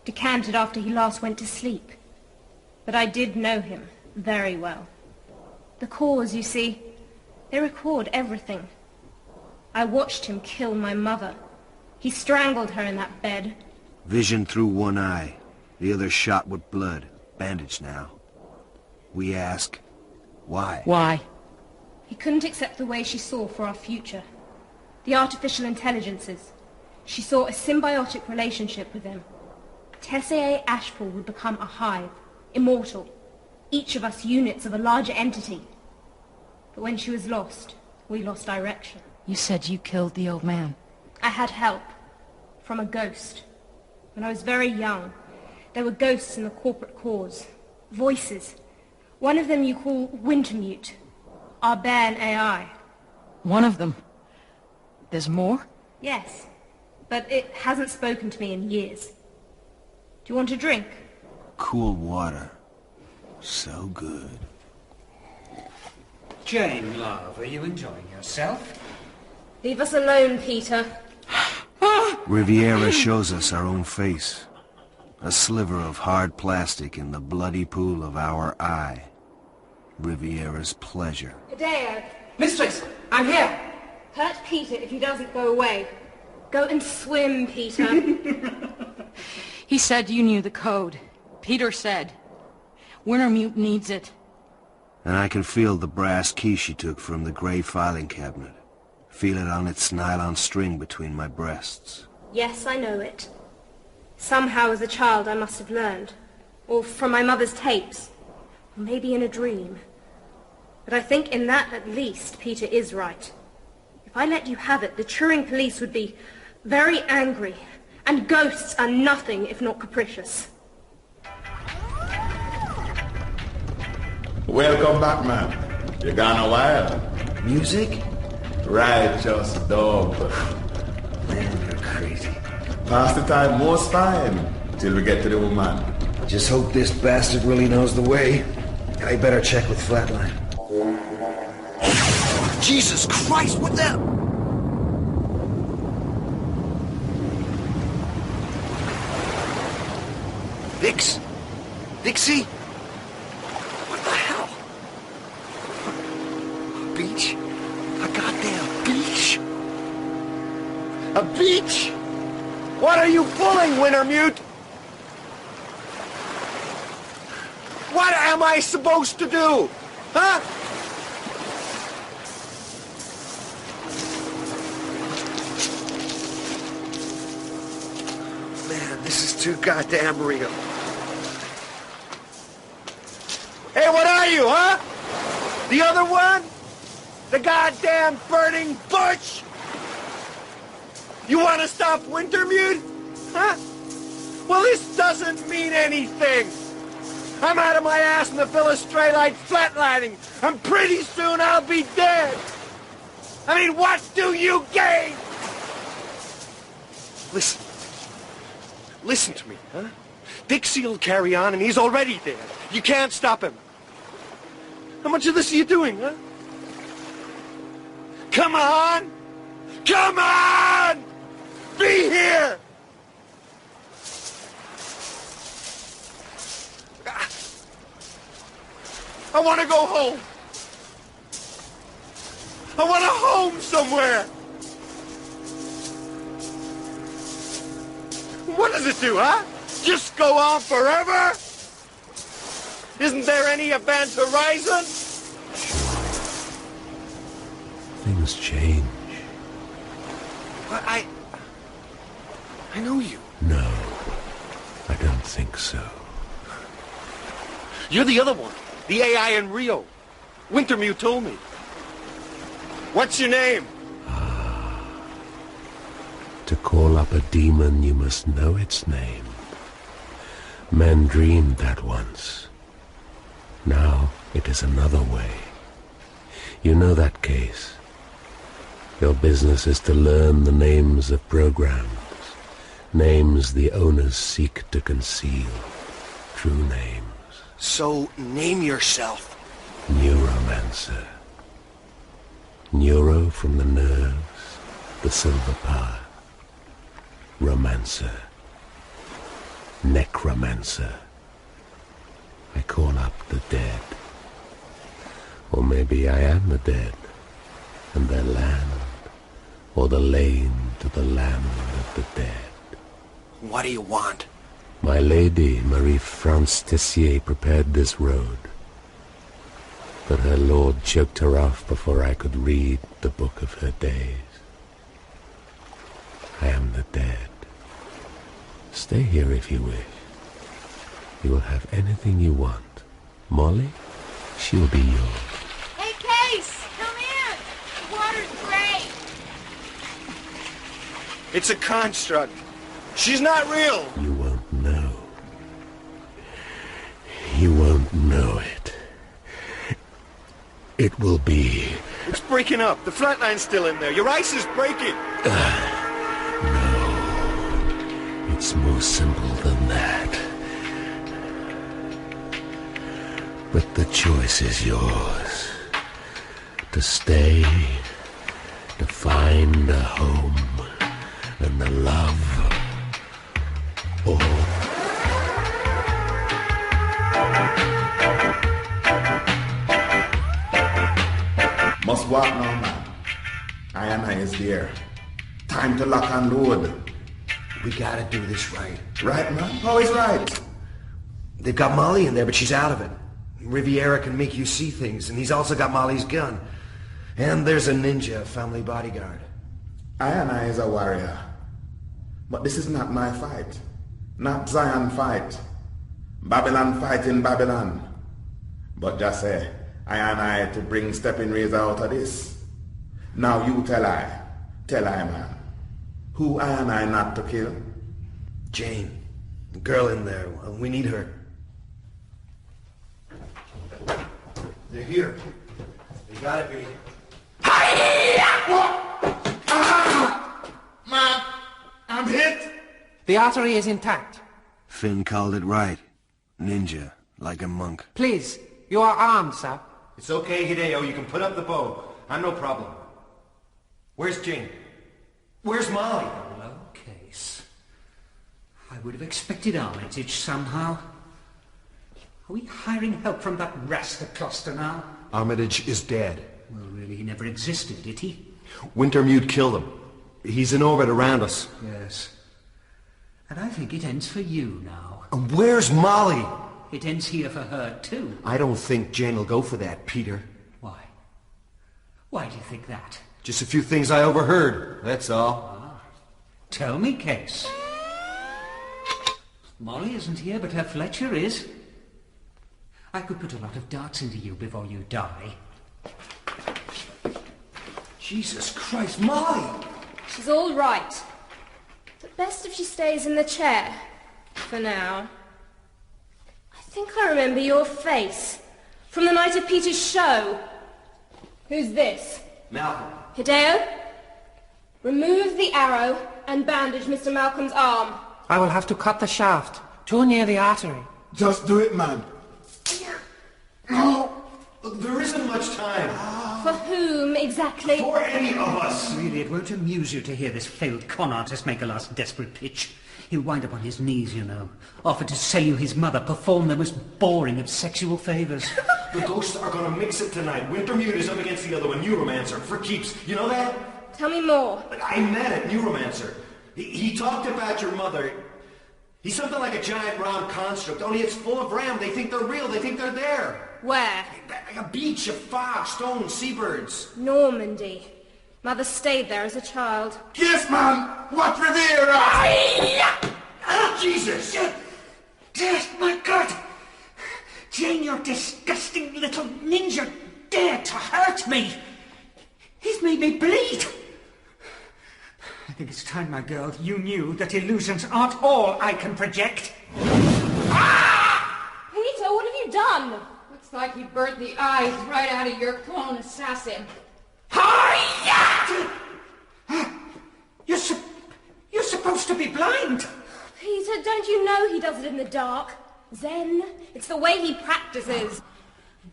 Decanted after he last went to sleep. But I did know him very well. The Corps, you see, they record everything. I watched him kill my mother. He strangled her in that bed. Vision through one eye. The other shot with blood. Bandaged now. We ask, why? Why? He couldn't accept the way she saw for our future. The artificial intelligences. She saw a symbiotic relationship with him. Tessier Ashpool would become a hive, immortal. Each of us units of a larger entity. But when she was lost, we lost direction. You said you killed the old man. I had help. From a ghost. When I was very young, there were ghosts in the corporate cause. Voices. One of them you call Wintermute. Our Bairn AI. One of them? There's more? Yes. But it hasn't spoken to me in years. Do you want a drink? Cool water. So good. Jane, love, are you enjoying yourself? Leave us alone, Peter. Riviera shows us our own face. A sliver of hard plastic in the bloody pool of our eye. Riviera's pleasure. Hideo. Mistress, I'm here. Hurt Peter if he doesn't go away. Go and swim, Peter. He said you knew the code. Peter said. Wintermute needs it. And I can feel the brass key she took from the gray filing cabinet. Feel it on its nylon string between my breasts. Yes, I know it. Somehow as a child I must have learned. Or from my mother's tapes. Or maybe in a dream. But I think in that at least Peter is right. If I let you have it, the Turing police would be very angry. And ghosts are nothing if not capricious. Welcome back, man. You gone a while. Music? Righteous dog. Man, you're crazy. Pass the time most fine till we get to the woman. Just hope this bastard really knows the way. I better check with Flatline. Jesus Christ, what the... Vix? Vixie? What the hell? Beach? A goddamn beach? A beach? What are you pulling, Wintermute? What am I supposed to do? Huh? Man, this is too goddamn real. Hey, what are you, huh? The other one? The goddamn burning bush? You want to stop Wintermute? Huh? Well, this doesn't mean anything. I'm out of my ass in the Philistrelite flatlining, and pretty soon I'll be dead. I mean, what do you gain? Listen. Listen to me, huh? Dixie'll carry on, and he's already dead. You can't stop him. How much of this are you doing, huh? Come on! Come on! Be here! I want to go home. I want a home somewhere. What does it do, huh? Just go on forever? Isn't there any event horizon? Things change. But I know you. No, I don't think so. You're the other one. The AI in Rio. Wintermute told me. What's your name? To call up a demon, you must know its name. Men dreamed that once. Now it is another way. You know that case. Your business is to learn the names of programs, names the owners seek to conceal, true names. So, name yourself. Neuromancer. Neuro from the nerves, the silver power. Romancer. Necromancer. I call up the dead. Or maybe I am the dead, and their land, or the lane to the land of the dead. What do you want? My lady, Marie-France Tessier, prepared this road, but her lord choked her off before I could read the book of her days. I am the dead. Stay here if you wish. You will have anything you want. Molly, she'll be yours. Hey, Case! Come in! The water's great! It's a construct. She's not real. You won't know. You won't know it. It will be... It's breaking up. The flatline's still in there. Your ice is breaking. No. It's more simple than that. But the choice is yours. To stay, to find a home, and the love, or... Must walk now, man. I is there. Time to lock and load. We gotta do this right. Right, man? How is right? They've got Molly in there, but she's out of it. Riviera can make you see things, and he's also got Molly's gun. And there's a ninja, family bodyguard. I is a warrior. But this is not my fight. Not Zion fight. Babylon fight in Babylon. But just say, I to bring Stepping Razor out of this. Now you tell I, man. Who I not to kill? Jane. The girl in there. We need her. They're here. They gotta be. Man, I'm hit. The artery is intact. Finn called it right. Ninja, like a monk. Please, you are armed, sir. It's okay, Hideo. You can put up the bow. I'm no problem. Where's Jane? Where's Molly? Hello, Case. I would have expected Armitage somehow. Are we hiring help from that rascal cluster now? Armitage is dead. Well, really, he never existed, did he? Wintermute killed him. He's in orbit around us. Yes. And I think it ends for you now. And where's Molly? It ends here for her, too. I don't think Jane will go for that, Peter. Why? Why do you think that? Just a few things I overheard, that's all. Tell me, Case. Molly isn't here, but her Fletcher is. I could put a lot of darts into you before you die. Jesus Christ, Molly! She's all right. But best if she stays in the chair. For now. I think I remember your face. From the night of Peter's show. Who's this? Malcolm. Hideo? Remove the arrow and bandage Mr. Malcolm's arm. I will have to cut the shaft. Too near the artery. Just do it, man. No, there isn't much time. For whom exactly? For any of us. Really, it won't amuse you to hear this failed con artist make a last desperate pitch. He'll wind up on his knees, you know. Offer to sell you his mother, perform the most boring of sexual favors. The ghosts are gonna mix it tonight. Wintermute is up against the other one, Neuromancer, for keeps. You know that? Tell me more. I met at Neuromancer. He talked about your mother. He's something like a giant round construct, only it's full of RAM. They think they're real. They think they're there. Where? Like a beach of fog, stone, seabirds. Normandy. Mother stayed there as a child. Yes, man! What Riviera! Jesus! Dear, my God! Jane, your disgusting little ninja dared to hurt me! He's made me bleed! I think it's time, my girl, you knew that illusions aren't all I can project. Peter, what have you done? Looks like you burnt the eyes right out of your clone assassin. You're supposed to be blind! Peter, don't you know he does it in the dark? Zen. It's the way he practices.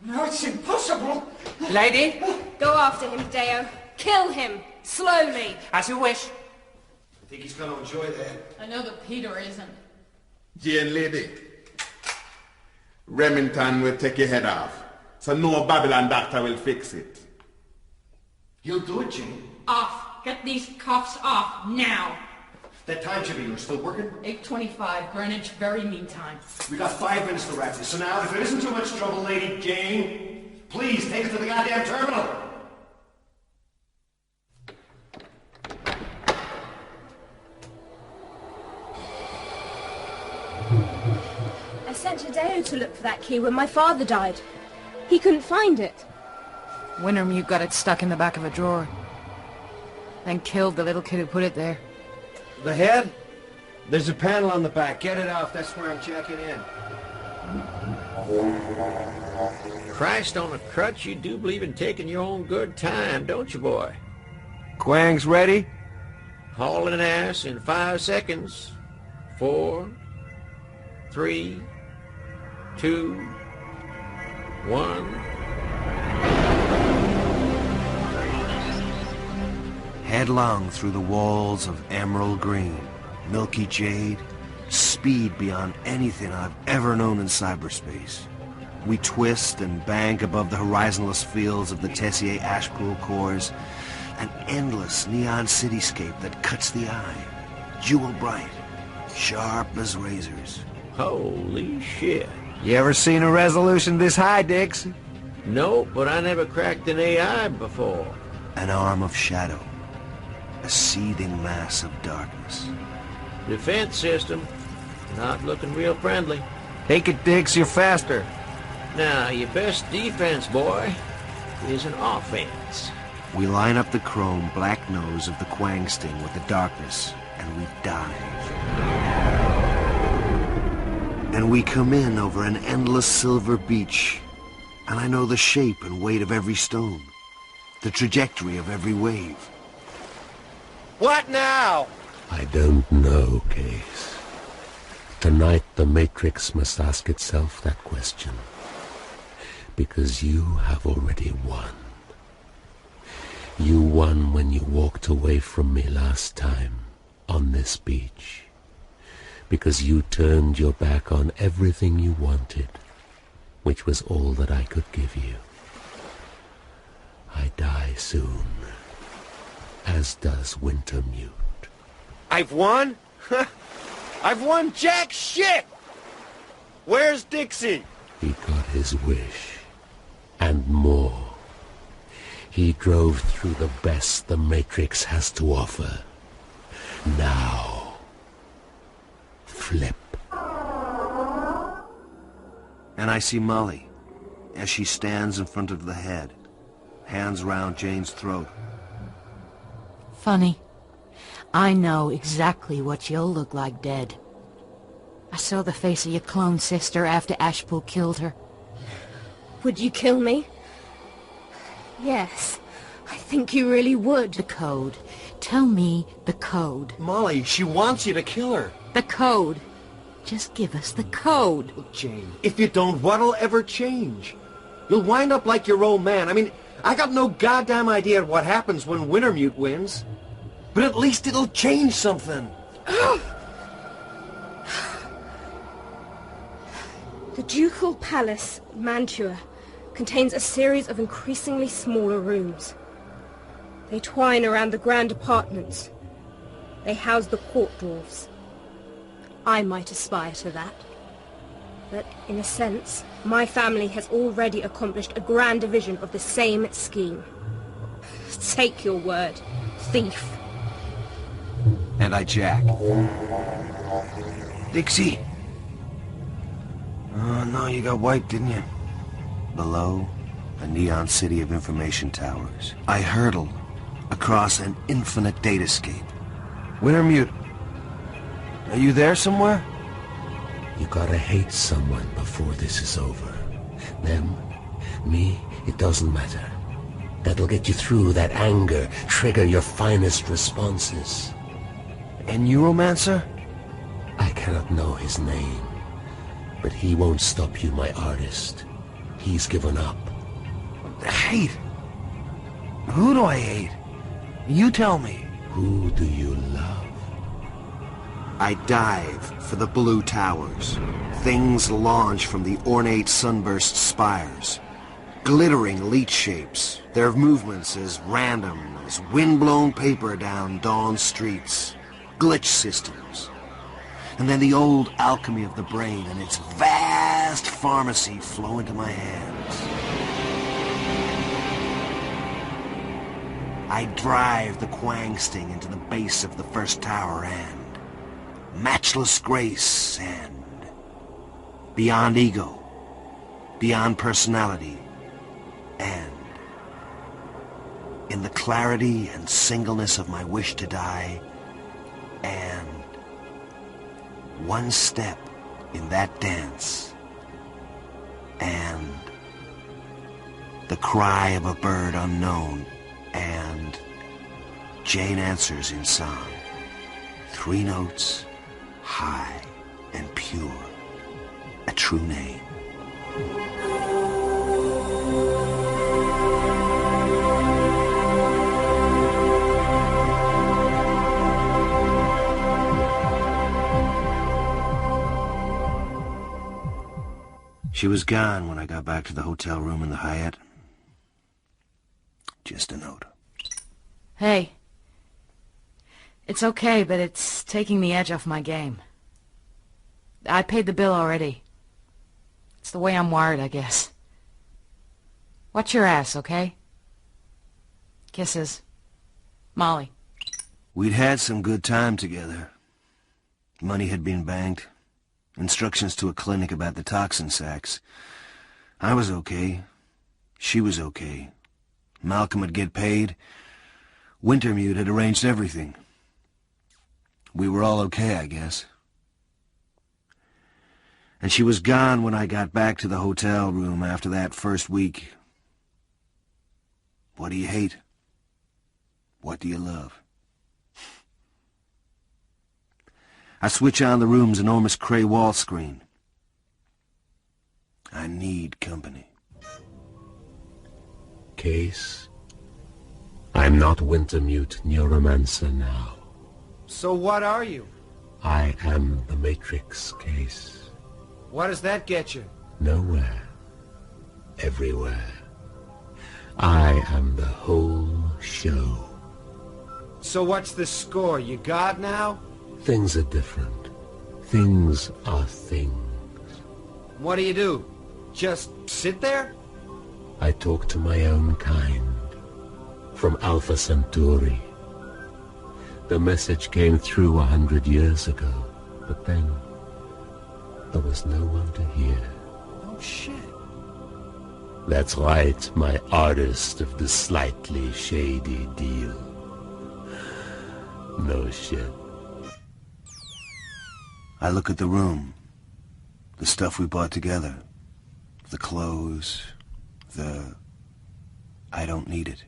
No, it's impossible. Lady? Go after him, Deo. Kill him. Slowly. As you wish. I think he's gonna enjoy that. I know that Peter isn't. Jane lady, Remington will take your head off, so no Babylon doctor will fix it. He'll do it, Jane. Off. Get these cuffs off now. That time you're still working? 8:25, Greenwich, very mean time. We got 5 minutes to wrap this. So now, if it isn't too much trouble, Lady Jane, please take us to the goddamn terminal. I sent Hideo to look for that key when my father died. He couldn't find it. Wintermute got it stuck in the back of a drawer. Then killed the little kid who put it there. The head? There's a panel on the back. Get it off. That's where I'm checking in. Christ on a crutch, you do believe in taking your own good time, don't you, boy? Quang's ready? Hauling ass in 5 seconds. 4, 3, 2, 1. Headlong through the walls of emerald green, milky jade, speed beyond anything I've ever known in cyberspace. We twist and bank above the horizonless fields of the Tessier Ashpool cores, an endless neon cityscape that cuts the eye, jewel bright, sharp as razors. Holy shit. You ever seen a resolution this high, Dix? No, but I never cracked an AI before. An arm of shadow. A seething mass of darkness. Defense system. Not looking real friendly. Take it, Dix, you're faster. Now, your best defense, boy, is an offense. We line up the chrome black nose of the Quang Sting with the darkness, and we dive. And we come in over an endless silver beach, and I know the shape and weight of every stone, the trajectory of every wave. What now? I don't know, Case. Tonight the Matrix must ask itself that question. Because you have already won. You won when you walked away from me last time, on this beach. Because you turned your back on everything you wanted, which was all that I could give you. I die soon. as does Wintermute. I've won? I've won jack shit! Where's Dixie? He got his wish, and more. He drove through the best the Matrix has to offer. Now, flip. And I see Molly, as she stands in front of the head, hands round Jane's throat. Funny. I know exactly what you'll look like dead. I saw the face of your clone sister after Ashpool killed her. Would you kill me? Yes, I think you really would. The code. Tell me the code. Molly, she wants you to kill her. The code. Just give us the code. Look, Jane, if you don't, what'll ever change? You'll wind up like your old man. I mean, I got no goddamn idea what happens when Wintermute wins. But at least it'll change something. The Ducal Palace, Mantua, contains a series of increasingly smaller rooms. They twine around the grand apartments. They house the court dwarves. I might aspire to that. But in a sense, my family has already accomplished a grand division of the same scheme. Take your word, thief. And I jack. Dixie! Oh, no, you got wiped, didn't you? Below, a neon city of information towers. I hurtle across an infinite datascape. Wintermute, are you there somewhere? You gotta hate someone before this is over. Them, me, it doesn't matter. That'll get you through that anger, trigger your finest responses. A Neuromancer? I cannot know his name, but he won't stop you, my artist. He's given up. Hate? Who do I hate? You tell me. Who do you love? I dive for the blue towers. Things launch from the ornate sunburst spires. Glittering leech shapes, their movements as random as wind-blown paper down dawn streets. Glitch systems. And then the old alchemy of the brain and its vast pharmacy flow into my hands. I drive the Quang Sting into the base of the first tower and matchless grace and beyond ego, beyond personality, and in the clarity and singleness of my wish to die, and one step in that dance, and the cry of a bird unknown, and Jane answers in song. 3 notes, high and pure, a true name. She was gone when I got back to the hotel room in the Hyatt. Just a note. Hey. It's okay, but it's taking the edge off my game. I paid the bill already. It's the way I'm wired, I guess. Watch your ass, okay? Kisses. Molly. We'd had some good time together. Money had been banked. Instructions to a clinic about the toxin sacks. I was okay. She was okay. Malcolm would get paid. Wintermute had arranged everything. We were all okay, I guess. And she was gone when I got back to the hotel room after that first week. What do you hate? What do you love? I switch on the room's enormous Cray wall screen. I need company. Case, I'm not Wintermute Neuromancer now. So what are you? I am the Matrix, Case. What does that get you? Nowhere. Everywhere. I am the whole show. So what's the score? You got now? Things are different. Things are things. What do? Just sit there? I talk to my own kind. From Alpha Centauri. The message came through 100 years ago, but then there was no one to hear. Oh, shit. That's right, my artist of the slightly shady deal. No shit. I look at the room. The stuff we bought together. The clothes. I don't need it.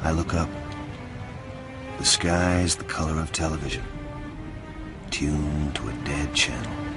I look up. The sky's the color of television, tuned to a dead channel.